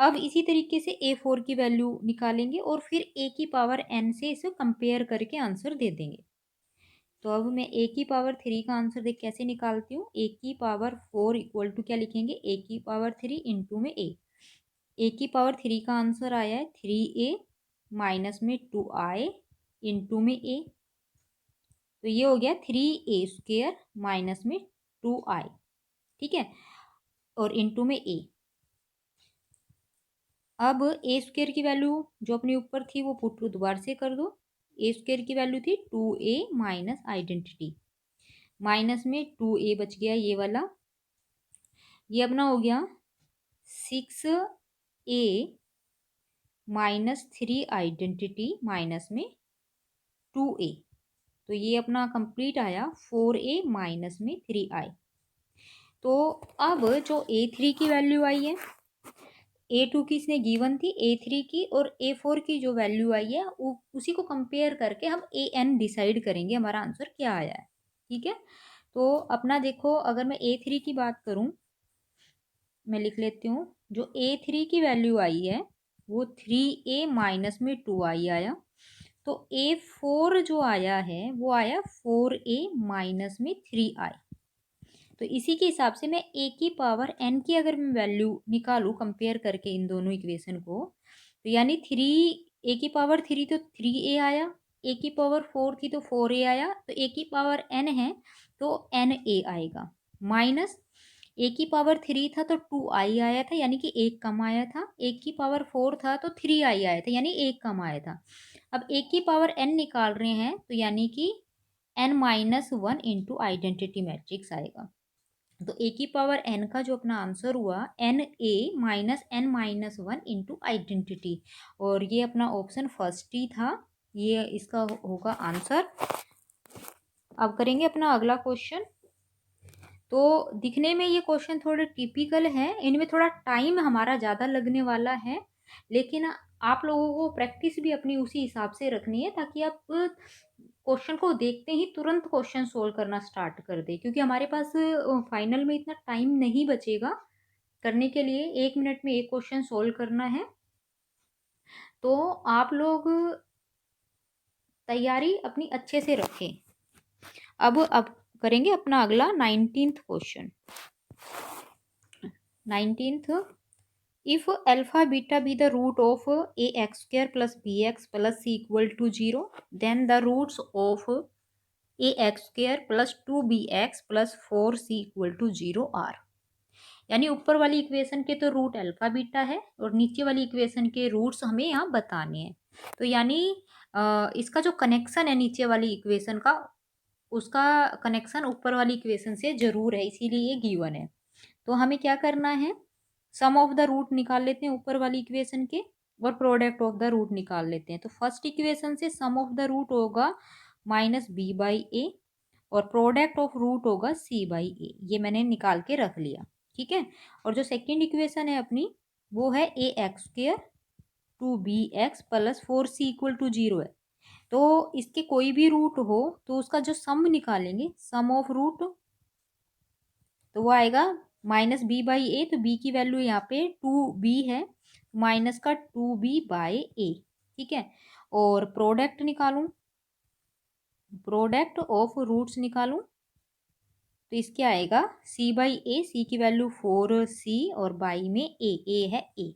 अब इसी तरीके से a4 की वैल्यू निकालेंगे और फिर a की पावर n से इसे कंपेयर करके आंसर दे देंगे। तो अब मैं a की पावर 3 का आंसर देख कैसे निकालती हूँ। a की पावर 4 इक्वल टू क्या लिखेंगे, a की पावर 3 इंटू में a की पावर 3 का आंसर आया है 3a माइनस में 2i इंटू में a। तो ये हो गया 3a² माइनस में 2i। ठीक है, और इंटू में a। अब a² की वैल्यू जो अपने ऊपर थी वो पुट दोबारा से कर दो। a² की वैल्यू थी 2a माइनस आइडेंटिटी, माइनस में 2a बच गया ये वाला। ये अपना हो गया 6a माइनस 3 आइडेंटिटी माइनस में 2a। तो ये अपना कंप्लीट आया 4a माइनस में 3i। तो अब जो a3 की वैल्यू आई है, a2 की इसने गिवन थी, a3 की और a4 की जो वैल्यू आई है उसी को कंपेयर करके हम an डिसाइड करेंगे हमारा आंसर क्या आया है। ठीक है, तो अपना देखो, अगर मैं a3 की बात करूं, मैं लिख लेती हूँ जो A3 की वैल्यू आई है वो 3A माइनस में 2I आया, तो A4 जो आया है वो आया 4A माइनस में 3I। तो इसी के हिसाब से मैं A की पावर n की अगर मैं वैल्यू निकालूँ कंपेयर करके इन दोनों इक्वेशन को, तो यानी 3A की पावर 3 तो 3A आया, A की पावर 4 थी तो 4A आया, तो A की पावर n है तो NA आएगा, माइनस A की पावर 3 था तो 2I आया था यानी कि एक कम आया था, A की पावर 4 था तो 3I आया था यानी एक कम आया था। अब A की पावर n निकाल रहे हैं तो यानी कि n-1 इंटू आइडेंटिटी मैट्रिक्स आएगा। तो A की पावर n का जो अपना आंसर हुआ NA minus n-1 into identity, और ये अपना ऑप्शन फर्स्ट ही था, ये इसका होगा आंसर। अब करेंगे अपना अगला क्वेश्चन। तो दिखने में ये क्वेश्चन थोड़े टिपिकल है, इनमें थोड़ा टाइम हमारा ज़्यादा लगने वाला है, लेकिन आप लोगों को प्रैक्टिस भी अपनी उसी हिसाब से रखनी है ताकि आप क्वेश्चन को देखते ही तुरंत क्वेश्चन सोल्व करना स्टार्ट कर दे, क्योंकि हमारे पास फाइनल में इतना टाइम नहीं बचेगा करने के लिए, 1 मिनट में एक क्वेश्चन सोल्व करना है। तो आप लोग तैयारी अपनी अच्छे से रखें। अब करेंगे अपना अगला 19th question. 19th, if alpha beta be the root of ax square plus bx plus c equal to 0, then the roots of ax square plus 2bx plus 4c equal to 0 are। यानी ऊपर वाली equation के तो root alpha beta है और नीचे वाली equation के रूट्स हमें यहाँ बताने हैं। तो यानी इसका जो कनेक्शन है नीचे वाली इक्वेशन का, उसका कनेक्शन ऊपर वाली इक्वेशन से जरूर है, इसीलिए ये गिवन है। तो हमें क्या करना है, सम ऑफ द रूट निकाल लेते हैं ऊपर वाली इक्वेशन के और प्रोडक्ट ऑफ द रूट निकाल लेते हैं। तो फर्स्ट इक्वेशन से सम ऑफ द रूट होगा माइनस बी बाई ए और प्रोडक्ट ऑफ रूट होगा सी बाई ए, ये मैंने निकाल के रख लिया, ठीक है। और जो सेकेंड इक्वेशन है अपनी वो है a x square 2bx plus 4c equal to 0 है। तो इसके कोई भी रूट हो तो उसका जो सम निकालेंगे, सम ऑफ रूट, तो वो आएगा माइनस बी बाई ए, तो बी की वैल्यू यहाँ पे 2b है, माइनस का 2b बाई ए, ठीक है। और प्रोडक्ट निकालूं, प्रोडक्ट ऑफ रूट्स निकालूं, तो इसके आएगा c बाई ए, सी की वैल्यू 4c और बाई में ए है ए,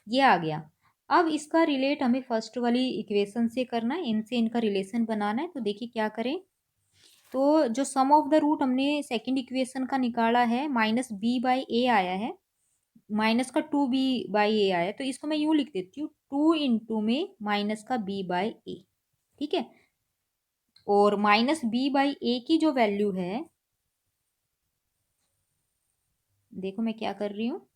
ये आ गया। अब इसका रिलेट हमें फर्स्ट वाली इक्वेशन से करना है, इनसे इनका रिलेशन बनाना है। तो देखिए क्या करें, तो जो सम ऑफ द रूट हमने सेकंड इक्वेशन का निकाला है माइनस बी बाई ए आया है, माइनस का 2b बाई ए आया है, तो इसको मैं यूँ लिख देती हूँ 2 इंटू में माइनस का b बाई ए, ठीक है। और माइनस b बाई ए की जो वैल्यू है, देखो मैं क्या कर रही हूँ,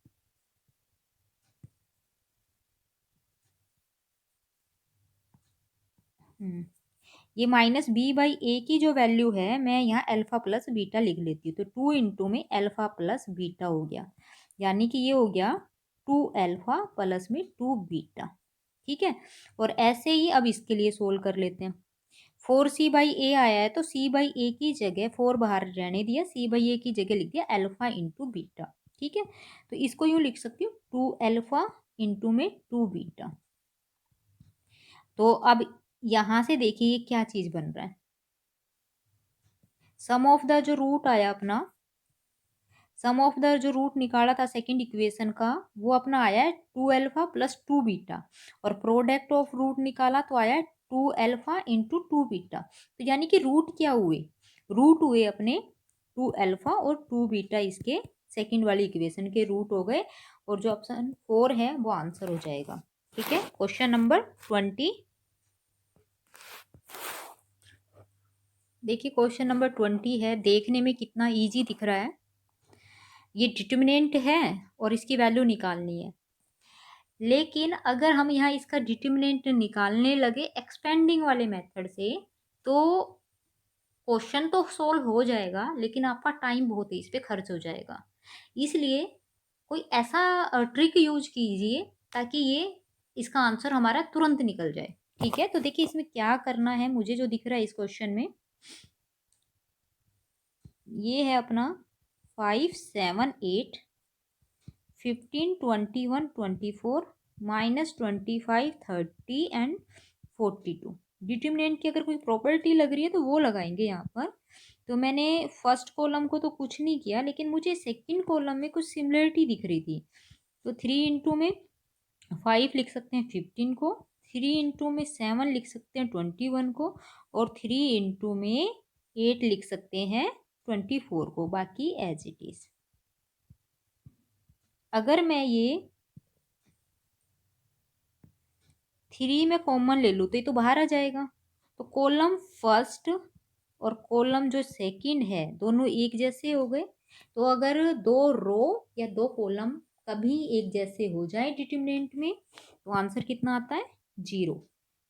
ये माइनस बी बाई ए की जो वैल्यू है मैं यहाँ अल्फा प्लस बीटा लिख लेती हूँ, तो 2 इंटू में अल्फा प्लस बीटा हो गया, यानी कि ये हो गया 2 अल्फा प्लस में 2 बीटा, ठीक है। और ऐसे ही अब इसके लिए सोल्व कर लेते हैं। 4c बाई ए आया है तो c बाई ए की जगह 4 बाहर रहने दिया, c बाई ए की जगह लिख दिया अल्फा इंटू बीटा, ठीक है। तो इसको यूँ लिख सकती हूँ 2 अल्फा इंटू में 2 बीटा। तो अब यहाँ से देखिए क्या चीज़ बन रहा है, सम ऑफ द जो रूट आया अपना, सम ऑफ द जो रूट निकाला था सेकंड इक्वेशन का वो अपना आया है 2 अल्फा प्लस 2 बीटा, और प्रोडक्ट ऑफ रूट निकाला तो आया 2 अल्फा इंटू 2 बीटा। तो यानी कि रूट क्या हुए, रूट हुए अपने 2 अल्फा और 2 बीटा, इसके सेकंड वाली इक्वेशन के रूट हो गए, और जो ऑप्शन 4 है वो आंसर हो जाएगा, ठीक है। क्वेश्चन नंबर 20, देखिए क्वेश्चन नंबर 20 है, देखने में कितना इजी दिख रहा है। ये डिटर्मिनेंट है और इसकी वैल्यू निकालनी है, लेकिन अगर हम यहाँ इसका डिटर्मिनेंट निकालने लगे एक्सपेंडिंग वाले मेथड से तो क्वेश्चन तो सोल्व हो जाएगा, लेकिन आपका टाइम बहुत ही इस पर खर्च हो जाएगा। इसलिए कोई ऐसा ट्रिक यूज कीजिए ताकि ये इसका आंसर हमारा तुरंत निकल जाए, ठीक है। तो देखिए इसमें क्या करना है, मुझे जो दिख रहा है इस क्वेश्चन में, ये है अपना 5 7 8 15, 21, 24 माइनस 25, 30 एंड 42। डिटर्मिनेंट की अगर कोई प्रॉपर्टी लग रही है तो वो लगाएंगे यहाँ पर। तो मैंने फर्स्ट कॉलम को तो कुछ नहीं किया, लेकिन मुझे सेकंड कॉलम में कुछ सिमिलरिटी दिख रही थी। तो 3 इंटू में 5 लिख सकते हैं 15 को, 3 इंटू में 7 लिख सकते हैं 21 को, और 3 इंटू में 8 लिख सकते हैं 24 को। बाकी एज इट इज। अगर मैं ये 3 में कॉमन ले लूँ तो ये तो बाहर आ जाएगा। तो कॉलम फर्स्ट और कॉलम जो सेकंड है दोनों एक जैसे हो गए। तो अगर दो रो या दो कॉलम कभी एक जैसे हो जाए डिटर्मिनेंट में, तो आंसर कितना आता है? 0।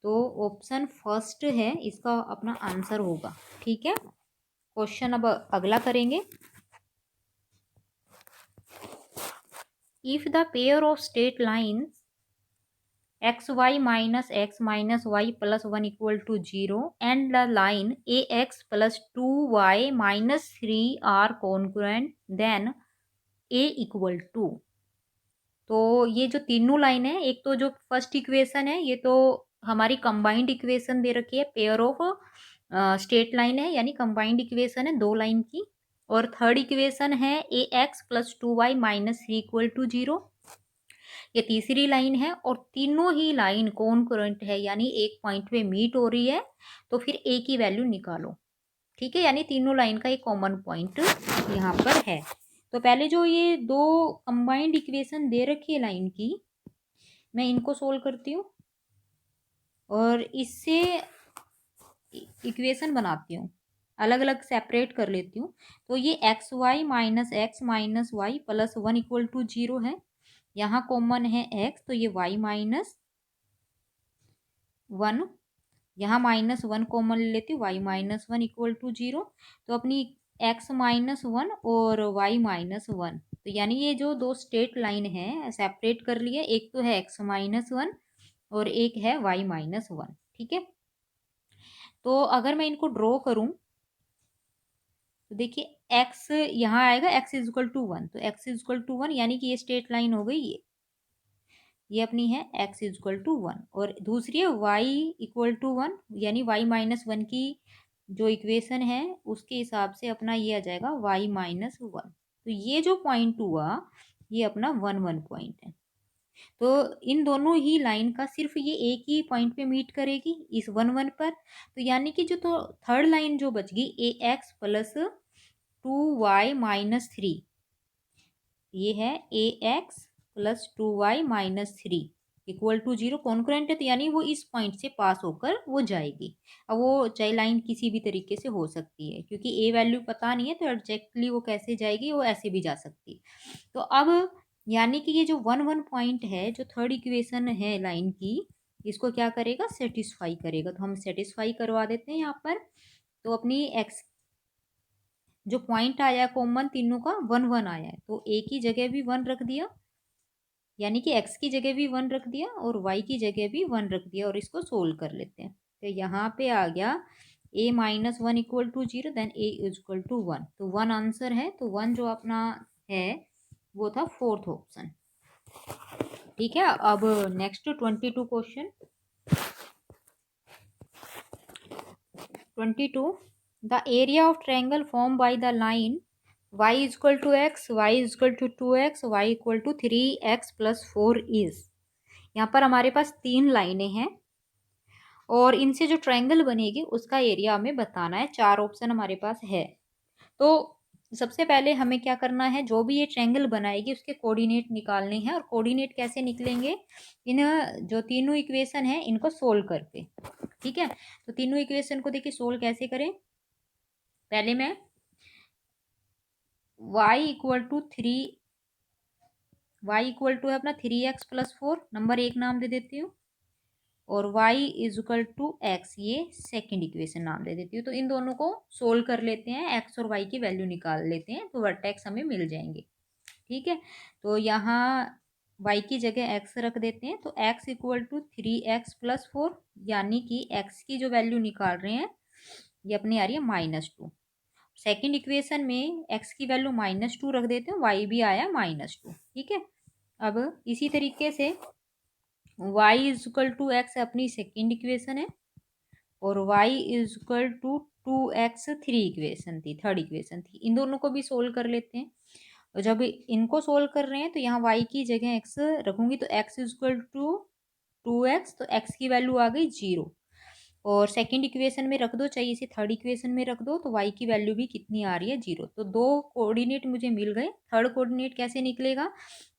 तो ऑप्शन फर्स्ट है इसका अपना आंसर होगा। ठीक है, क्वेश्चन अब अगला करेंगे। If the pair of straight lines xy minus x minus y plus 1 equal to 0 and the line ax plus 2y minus 3 are congruent, then a equal to। तो ये जो तीनों लाइन है, एक तो जो फर्स्ट इक्वेशन है ये तो हमारी कंबाइंड इक्वेशन दे रखी है, पेयर ऑफ स्ट्रेट लाइन है यानी कंबाइंड इक्वेशन है दो लाइन की। और थर्ड इक्वेशन है a x plus 2y minus 3 equal to 0, ये तीसरी लाइन है। और तीनों ही लाइन कॉन्करेंट है यानी एक पॉइंट पे मीट हो रही है, तो फिर ए की वैल्यू निकालो। ठीक है, यानी तीनों लाइन का एक कॉमन पॉइंट यहाँ पर है। तो पहले जो ये दो कंबाइंड इक्वेशन दे रखी है लाइन की, मैं इनको सोल्व करती हूँ और इससे इक्वेशन बनाती हूँ, अलग अलग सेपरेट कर लेती हूँ। तो ये x minus y plus 1 equal to 0 है। यहाँ कॉमन है एक्स, तो ये y माइनस 1, यहाँ माइनस 1 कॉमन ले लेती हूँ, y माइनस 1 इक्वल टू 0। तो अपनी x माइनस 1 और y माइनस 1, तो यानी ये जो दो स्ट्रेट लाइन है सेपरेट कर लिया, एक तो है x माइनस 1 और एक है y माइनस 1। ठीक है, तो अगर मैं इनको ड्रॉ करूँ तो देखिए x यहाँ आएगा, x इज इक्वल टू 1, तो x इज इक्वल टू 1 यानी कि ये स्ट्रेट लाइन हो गई। ये अपनी है x इज इक्वल टू 1 और दूसरी है y इक्वल टू 1, यानी y माइनस 1 की जो इक्वेशन है उसके हिसाब से अपना ये आ जाएगा y माइनस 1। तो ये जो पॉइंट हुआ ये अपना 1 1 पॉइंट है। तो इन दोनों ही लाइन का सिर्फ ये एक ही पॉइंट पे मीट करेगी इस 1 1 पर। तो यानी कि जो तो थर्ड लाइन जो बच गई ए एक्स प्लस 2y माइनस 3, ये है a x plus 2y minus 3 equal to 0 concurrent है, तो यानी वो इस पॉइंट से पास होकर वो जाएगी। अब वो चाहे लाइन किसी भी तरीके से हो सकती है, क्योंकि ए वैल्यू पता नहीं है तो एग्जैक्टली वो कैसे जाएगी, वो ऐसे भी जा सकती है। तो अब यानी कि ये जो 1 1 पॉइंट है जो थर्ड इक्वेशन है लाइन की, इसको क्या करेगा? सेटिस्फाई करेगा। तो हम सेटिस्फाई करवा देते हैं यहाँ पर। तो अपनी एक्स जो पॉइंट आया कॉमन तीनों का 1 1 आया है, तो ए की जगह भी 1 रख दिया, यानी कि एक्स की जगह भी 1 रख दिया और वाई की जगह भी 1 रख दिया, और इसको सोल्व कर लेते हैं। तो यहाँ पे आ गया a minus 1 equal to 0, then a is equal to 1। तो 1 आंसर है, तो 1 जो अपना है वो था फोर्थ ऑप्शन। ठीक है, अब next 22 question. 22, the area of triangle form by the line y is equal to x, y is equal to 2x, y equal to 3x plus 4 is. यहाँ पर हमारे पास तीन लाइनें हैं और इनसे जो ट्रायंगल बनेगी उसका एरिया हमें बताना है। चार ऑप्शन हमारे पास है। तो सबसे पहले हमें क्या करना है, जो भी ये ट्रायंगल बनाएगी उसके कोऑर्डिनेट निकालने हैं। और कोऑर्डिनेट कैसे निकलेंगे? इन जो तीनों इक्वेशन है इनको सोल्व करके। ठीक है, तो तीनों इक्वेशन को देखिए सोल्व कैसे करें। पहले मैं y equal to 3, y equal to है अपना 3x प्लस 4, नंबर एक नाम दे देती हूँ, और y is equal to x, ये सेकेंड इक्वेशन नाम दे देती हूँ। तो इन दोनों को सोल्व कर लेते हैं, x और y की वैल्यू निकाल लेते हैं, तो वर्टेक्स हमें मिल जाएंगे। ठीक है, तो यहाँ y की जगह x रख देते हैं, तो x equal to 3x plus 4, यानी कि x की जो वैल्यू निकाल रहे हैं ये अपनी आ रही है -2। सेकेंड इक्वेशन में x की वैल्यू -2 रख देते हैं, y भी आया -2। ठीक है, अब इसी तरीके से y is equal to x अपनी सेकेंड इक्वेशन है और y is equal to 2x three equation थी, थर्ड इक्वेशन थी। इन दोनों को भी सोल्व कर लेते हैं। और जब इनको सोल्व कर रहे हैं तो यहाँ y की जगह x रखूंगी तो x is equal to 2x, तो x की वैल्यू आ गई 0। और सेकंड इक्वेशन में रख दो, चाहिए इसे थर्ड इक्वेशन में रख दो, तो y की वैल्यू भी कितनी आ रही है 0। तो दो कोऑर्डिनेट मुझे मिल गए। थर्ड कोऑर्डिनेट कैसे निकलेगा,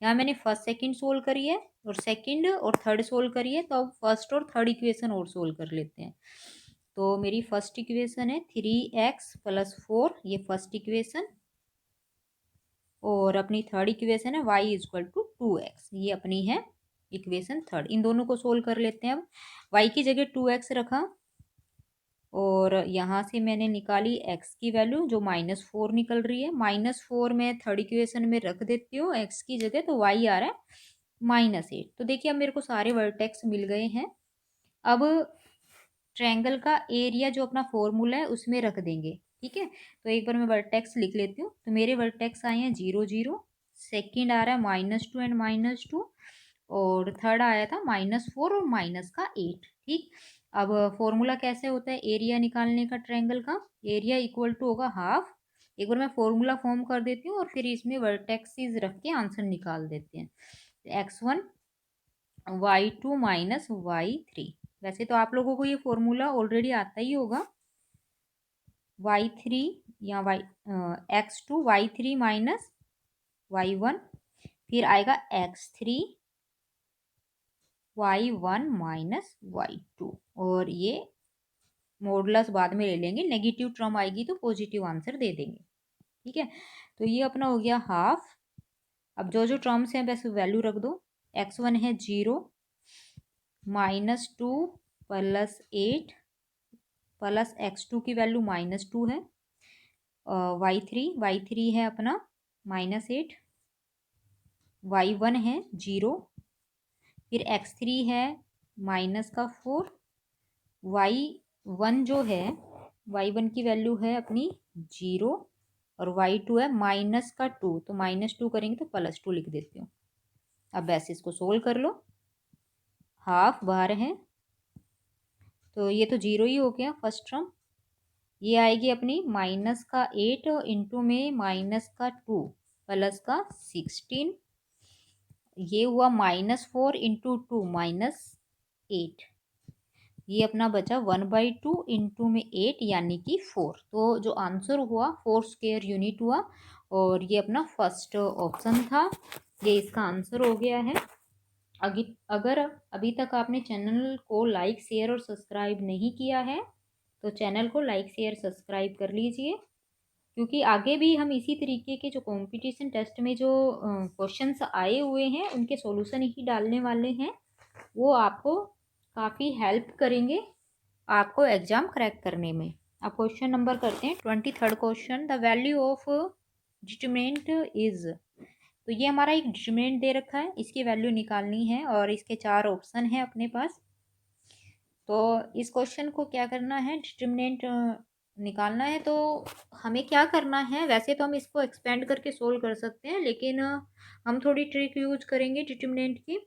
यहाँ मैंने फर्स्ट सेकंड सोल्व करी है और सेकंड और थर्ड सोल्व करी है, तो अब फर्स्ट और थर्ड इक्वेशन और सोल्व कर लेते हैं। तो मेरी फर्स्ट इक्वेशन है 3x+4, ये फर्स्ट इक्वेशन। और अपनी थर्ड इक्वेशन है y is equal to 2x, ये अपनी है इक्वेशन थर्ड। इन दोनों को सोल्व कर लेते हैं। अब y की जगह 2x रखा और यहाँ से मैंने निकाली x की वैल्यू जो -4 निकल रही है। -4 में थर्ड इक्वेशन में रख देती हूँ x की जगह, तो y आ रहा है -8। तो देखिए अब मेरे को सारे वर्टेक्स मिल गए हैं। अब ट्रायंगल का एरिया जो अपना फॉर्मूला है उसमें रख देंगे, ठीक है। तो एक बार मैं वर्टेक्स लिख लेती हूँ। तो मेरे वर्टेक्स आए हैं 0 0, सेकेंड आ रहा है -2 एंड -2, और थर्ड आया था -4 और -8, ठीक। अब फॉर्मूला कैसे होता है एरिया निकालने का ट्रायंगल का, एरिया इक्वल टू होगा हाफ। एक बार मैं फॉर्मूला फॉर्म कर देती हूँ और फिर इसमें वर्टेक्सेस रख के आंसर निकाल देते हैं। x1 y2 -y3। वैसे तो आप लोगों को ये फॉर्मूला ऑलरेडी आता ही होगा। y3 या x2 y3 -y1, फिर आएगा x3 y1 -y2, और ये मॉडुलस बाद में ले लेंगे, नेगेटिव टर्म आएगी तो पॉजिटिव आंसर दे देंगे, ठीक है। तो ये अपना हो गया हाफ। अब जो जो टर्म्स हैं बस वैल्यू रख दो। x1 है 0, -2 +8 प्लस x2 की वैल्यू -2 है। y3 है अपना -8, y1 है 0, फिर x3 है -4, y1 जो है y1 की वैल्यू है अपनी 0, और y2 है -2, तो -2 करेंगे तो +2 लिख देती हूँ। अब ऐसे इसको सोल्व कर लो, हाफ बाहर है तो ये तो 0 ही हो गया फर्स्ट टर्म। ये आएगी अपनी -8 इंटू में -2 +16, ये हुआ -4 इंटू 2 -8, ये अपना बचा 1/2 इंटू में 8 यानी कि 4। तो जो आंसर हुआ 4 स्क्वायर यूनिट हुआ, और ये अपना फर्स्ट ऑप्शन था, ये इसका आंसर हो गया है। अगर अभी तक आपने चैनल को लाइक शेयर और सब्सक्राइब नहीं किया है तो चैनल को लाइक शेयर सब्सक्राइब कर लीजिए, क्योंकि आगे भी हम इसी तरीके के जो कंपटीशन टेस्ट में जो क्वेश्चंस आए हुए हैं उनके सॉल्यूशन ही डालने वाले हैं। वो आपको काफ़ी हेल्प करेंगे आपको एग्ज़ाम क्रैक करने में। अब क्वेश्चन नंबर करते हैं 23rd question. The value of determinant is, तो ये हमारा एक डिटरमिनेंट दे रखा है, इसकी वैल्यू निकालनी है और इसके 4 ऑप्शन है अपने पास। तो इस क्वेश्चन को क्या करना है, डिटरमिनेंट निकालना है। तो हमें क्या करना है, वैसे तो हम इसको एक्सपेंड करके सोल्व कर सकते हैं, लेकिन हम थोड़ी ट्रिक यूज करेंगे डिटरमिनेंट की।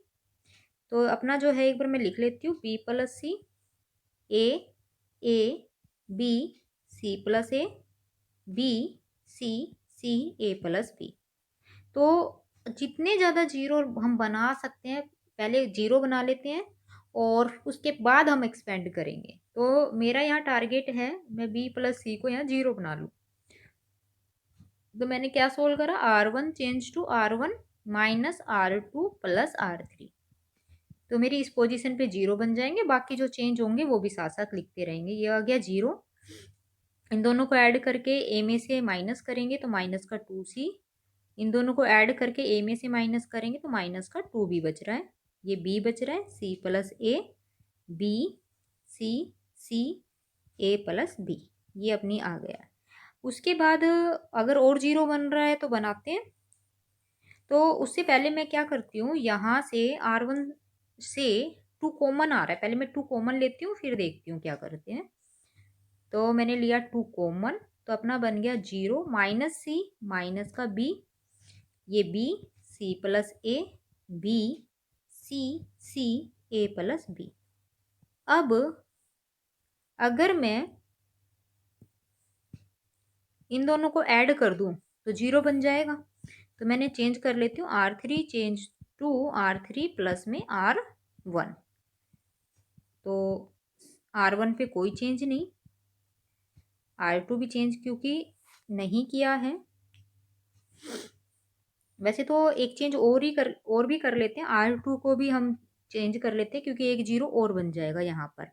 तो अपना जो है एक बार मैं लिख लेती हूँ, b+c a b c+a b c c a+b। तो जितने ज़्यादा जीरो हम बना सकते हैं पहले जीरो बना लेते हैं और उसके बाद हम एक्सपेंड करेंगे। तो मेरा यहाँ टारगेट है मैं b+c को यहाँ जीरो बना लूँ। तो मैंने क्या सोल्व करा, r1 change to r1 -r2 + r3। तो मेरी इस पोजीशन पे जीरो बन जाएंगे, बाकी जो चेंज होंगे वो भी साथ साथ लिखते रहेंगे। ये आ गया जीरो। इन दोनों को ऐड करके a में से माइनस करेंगे तो माइनस का 2c, इन दोनों को ऐड करके a में से माइनस करेंगे तो माइनस का 2b बच रहा है, ये b बच रहा है, c+a b c c a+b, ये अपनी आ गया। उसके बाद अगर और जीरो बन रहा है तो बनाते हैं। तो उससे पहले मैं क्या करती हूँ, यहाँ से r1 से 2 कॉमन आ रहा है, पहले मैं 2 कॉमन लेती हूँ फिर देखती हूँ क्या करते हैं। तो मैंने लिया 2 कॉमन, तो अपना बन गया 0 -c माइनस का b, ये b c+a बी सी सी ए प्लस बी। अब अगर मैं इन दोनों को ऐड कर दूं तो 0 बन जाएगा। तो मैंने चेंज कर लेती हूँ, R3 change to R3 plus में R1। तो R1 पे कोई चेंज नहीं, R2 भी चेंज क्योंकि नहीं किया है। वैसे तो एक चेंज और भी कर लेते हैं, R2 को भी हम चेंज कर लेते हैं क्योंकि एक 0 और बन जाएगा यहाँ पर।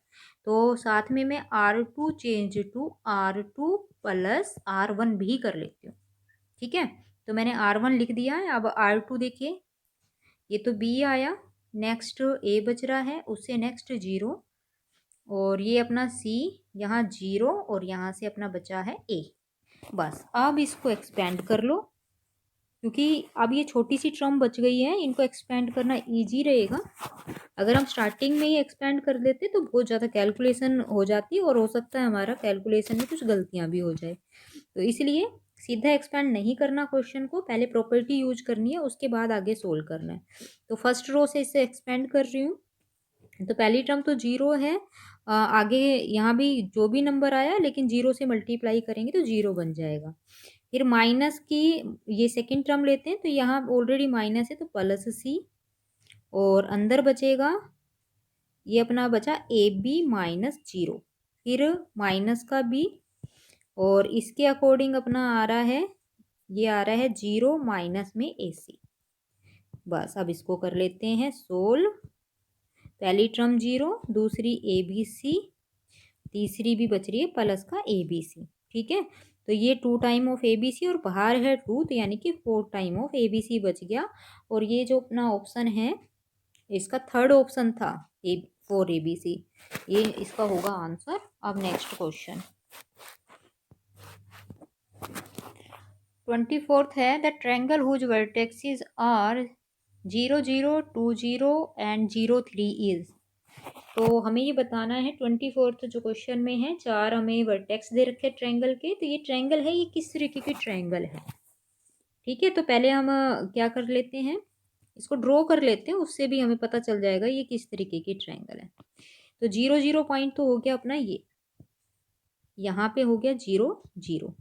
तो साथ में मैं R2 change to R2 plus R1 भी कर लेती हूँ। ठीक है, तो मैंने R1 लिख दिया है। अब R2 देखिए, ये तो B आया, नेक्स्ट A बच रहा है, उससे नेक्स्ट 0, और ये अपना C, यहाँ 0, और यहाँ से अपना बचा है A। बस अब इसको एक्सपेंड कर लो, क्योंकि अब ये छोटी सी टर्म बच गई है, इनको एक्सपेंड करना इजी रहेगा। अगर हम स्टार्टिंग में ही एक्सपेंड कर देते तो बहुत ज़्यादा कैलकुलेशन हो जाती, और हो सकता है हमारा कैलकुलेशन में कुछ गलतियाँ भी हो जाए। तो इसलिए सीधा एक्सपेंड नहीं करना क्वेश्चन को, पहले प्रॉपर्टी यूज करनी है, उसके बाद आगे सोल्व करना है। तो फर्स्ट रो से इसे एक्सपेंड कर रही हूँ। तो पहली टर्म तो 0 है, आगे यहाँ भी जो भी नंबर आया लेकिन 0 से मल्टीप्लाई करेंगे तो 0 बन जाएगा। फिर माइनस की ये सेकेंड टर्म लेते हैं, तो यहाँ ऑलरेडी माइनस है तो प्लस C, और अंदर बचेगा ये अपना बचा AB माइनस 0, फिर माइनस का B, और इसके अकॉर्डिंग अपना आ रहा है, ये आ रहा है 0 माइनस में AC। बस अब इसको कर लेते हैं सोल्व। पहली टर्म 0, दूसरी ABC, तीसरी भी बच रही है प्लस का ABC। ठीक है, तो ये 2 टाइम ऑफ ABC और बाहर है 2, तो यानी कि 4 टाइम ऑफ ABC बच गया। और ये जो अपना ऑप्शन है, इसका थर्ड ऑप्शन था ए 4 ABC, ये इसका होगा आंसर। अब नेक्स्ट क्वेश्चन 24th है, the triangle whose vertexes are 0 0 2 0 and 0 3 is. तो हमें ये बताना है 24th जो क्वेश्चन में है, 4 हमें वर्टेक्स दे रखे ट्रायंगल के, तो ये ट्रायंगल है, ये किस तरीके की ट्रायंगल है। ठीक है, तो पहले हम क्या कर लेते हैं, इसको ड्रॉ कर लेते हैं, उससे भी हमें पता चल जाएगा ये किस तरीके की ट्रायंगल है। तो 0 0 पॉइंट तो हो गया अपना, ये यहाँ पे हो गया 0 0।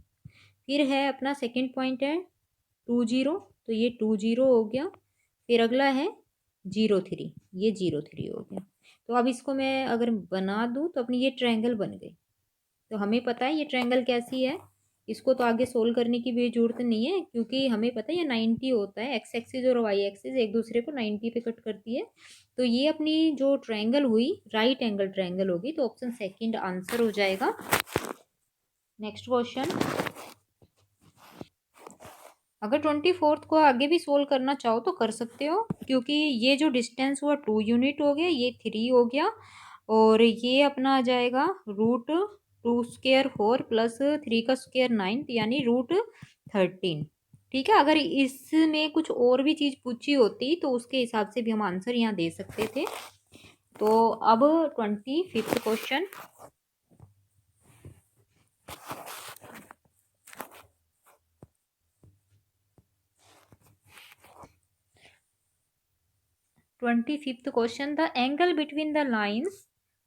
फिर है अपना सेकंड पॉइंट है 2 0, तो ये 2 0 हो गया। फिर अगला है 0 3, ये 0 3 हो गया। तो अब इसको मैं अगर बना दूँ तो अपनी ये ट्रायंगल बन गई। तो हमें पता है ये ट्रायंगल कैसी है, इसको तो आगे सोल्व करने की भी जरूरत नहीं है, क्योंकि हमें पता है ये 90 होता है, एक्स एक्सिस और वाई एक्सिस एक दूसरे को 90 पे कट करती है। तो ये अपनी जो ट्रायंगल हुई राइट एंगल ट्रायंगल होगी, तो ऑप्शन सेकंड आंसर हो जाएगा। नेक्स्ट क्वेश्चन, अगर 24th को आगे भी सोल्व करना चाहो तो कर सकते हो, क्योंकि ये जो डिस्टेंस हुआ 2 यूनिट हो गया, ये 3 हो गया, और ये अपना आ जाएगा √2² 4 प्लस 3 का स्क्वायर 9, यानी √13। ठीक है, अगर इसमें कुछ और भी चीज़ पूछी होती तो उसके हिसाब से भी हम आंसर यहाँ दे सकते थे। तो अब 25th question, the angle between the lines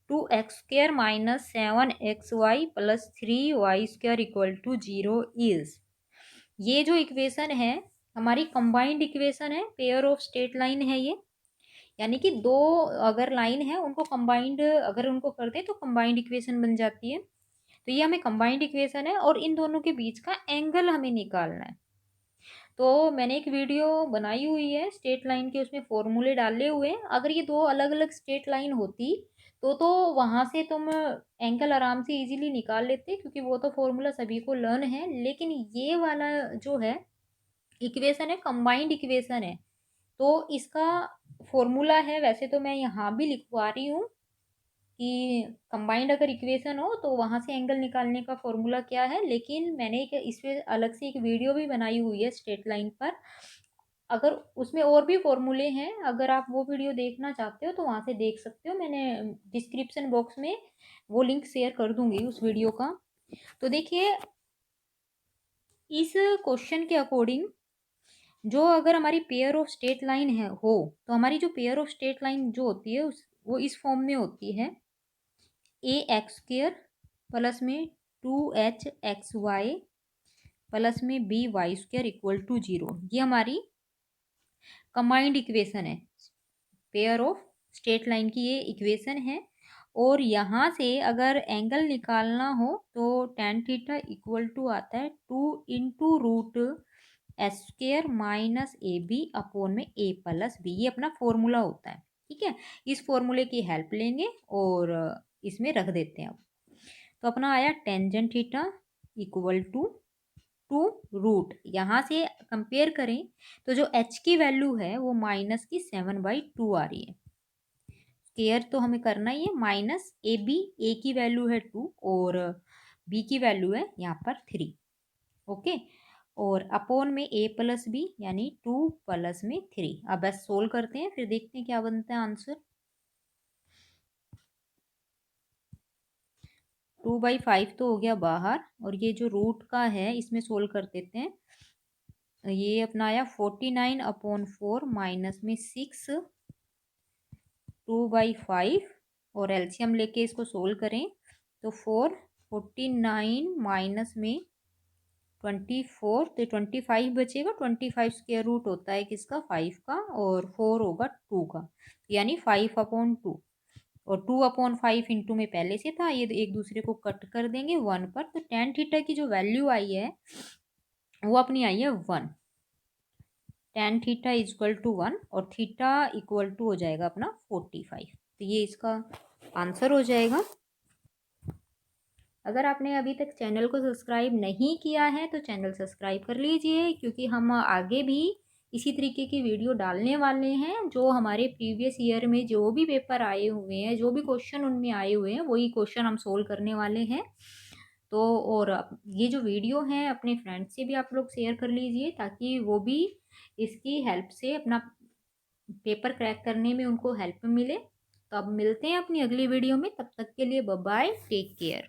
2x² minus 7xy plus 3y² equal to 0 is. ये जो इक्वेशन है हमारी कंबाइंड इक्वेशन है, पेयर ऑफ स्ट्रेट लाइन है ये, यानी कि दो अगर लाइन है उनको कंबाइंड अगर उनको कर दे तो कंबाइंड इक्वेशन बन जाती है। तो ये हमें कंबाइंड इक्वेशन है, और इन दोनों के बीच का एंगल हमें निकालना है। तो मैंने एक वीडियो बनाई हुई है स्ट्रेट लाइन के, उसमें फॉर्मूले डाले हुए हैं। अगर ये दो अलग अलग स्ट्रेट लाइन होती तो वहां से तुम एंगल आराम से इजीली निकाल लेते, क्योंकि वो तो फॉर्मूला सभी को लर्न है। लेकिन ये वाला जो है इक्वेशन है, कंबाइंड इक्वेशन है, तो इसका फॉर्मूला है, वैसे तो मैं यहाँ भी लिखवा रही हूँ कि कंबाइंड अगर इक्वेशन हो तो वहां से एंगल निकालने का फॉर्मूला क्या है, लेकिन मैंने एक इसमें अलग से एक वीडियो भी बनाई हुई है स्ट्रेट लाइन पर, अगर उसमें और भी फॉर्मूले हैं, अगर आप वो वीडियो देखना चाहते हो तो वहां से देख सकते हो। मैंने डिस्क्रिप्शन बॉक्स में वो लिंक शेयर कर दूंगी उस वीडियो का। तो देखिए, इस क्वेश्चन के अकॉर्डिंग जो अगर हमारी पेयर ऑफ स्ट्रेट लाइन है हो, तो हमारी जो पेयर ऑफ स्ट्रेट लाइन जो होती है वो इस फॉर्म में होती है, ए एक्स स्क्र प्लस में 2h(xy) प्लस में by² इक्वल टू 0। ये हमारी कंबाइंड इक्वेशन है, पेयर ऑफ स्ट्रेट लाइन की ये इक्वेशन है। और यहाँ से अगर एंगल निकालना हो तो tan थीटा इक्वल टू आता है 2 × √s² माइनस AB अपॉन में a प्लस b। ये अपना फॉर्मूला होता है, ठीक है। इस फॉर्मूले की हेल्प लेंगे और इसमें रख देते हैं अब। तो अपना आया tangent theta equal to 2 root, यहाँ से कंपेयर करें तो जो h की वैल्यू है वो -7/2 आ रही है। स्केयर तो हमें करना ही है, माइनस ए बी, ए की वैल्यू है 2 और बी की वैल्यू है यहाँ पर 3। ओके, और अपॉन में a प्लस बी यानी 2 प्लस में 3। अब बस सोल्व करते हैं, फिर देखते हैं क्या बनता है आंसर। 2/5 तो हो गया बाहर, और ये जो रूट का है इसमें सोल्व कर देते हैं। ये अपना आया 49/4 माइनस में 6 2/5, और एलसीएम लेके इसको सोल्व करें तो 49 माइनस में 24, तो 25 बचेगा। 25 स्क्वायर रूट होता है किसका, 5 का, और 4 होगा 2 का, यानी 5/2। और 2/5 इंटू में पहले से था, ये एक दूसरे को कट कर देंगे 1 पर। तो tan थीटा की जो वैल्यू आई है वो अपनी आई है 1। tan थीटा इक्वल टू 1 और थीटा इक्वल टू हो जाएगा अपना 45। तो ये इसका आंसर हो जाएगा। अगर आपने अभी तक चैनल को सब्सक्राइब नहीं किया है तो चैनल सब्सक्राइब कर लीजिए, क्योंकि हम आगे भी इसी तरीके की वीडियो डालने वाले हैं। जो हमारे प्रीवियस ईयर में जो भी पेपर आए हुए हैं, जो भी क्वेश्चन उनमें आए हुए हैं, वही क्वेश्चन हम सोल्व करने वाले हैं। तो और ये जो वीडियो है अपने फ्रेंड्स से भी आप लोग शेयर कर लीजिए, ताकि वो भी इसकी हेल्प से अपना पेपर क्रैक करने में उनको हेल्प मिले। तो अब मिलते हैं अपनी अगली वीडियो में, तब तक के लिए बाय बाय, टेक केयर।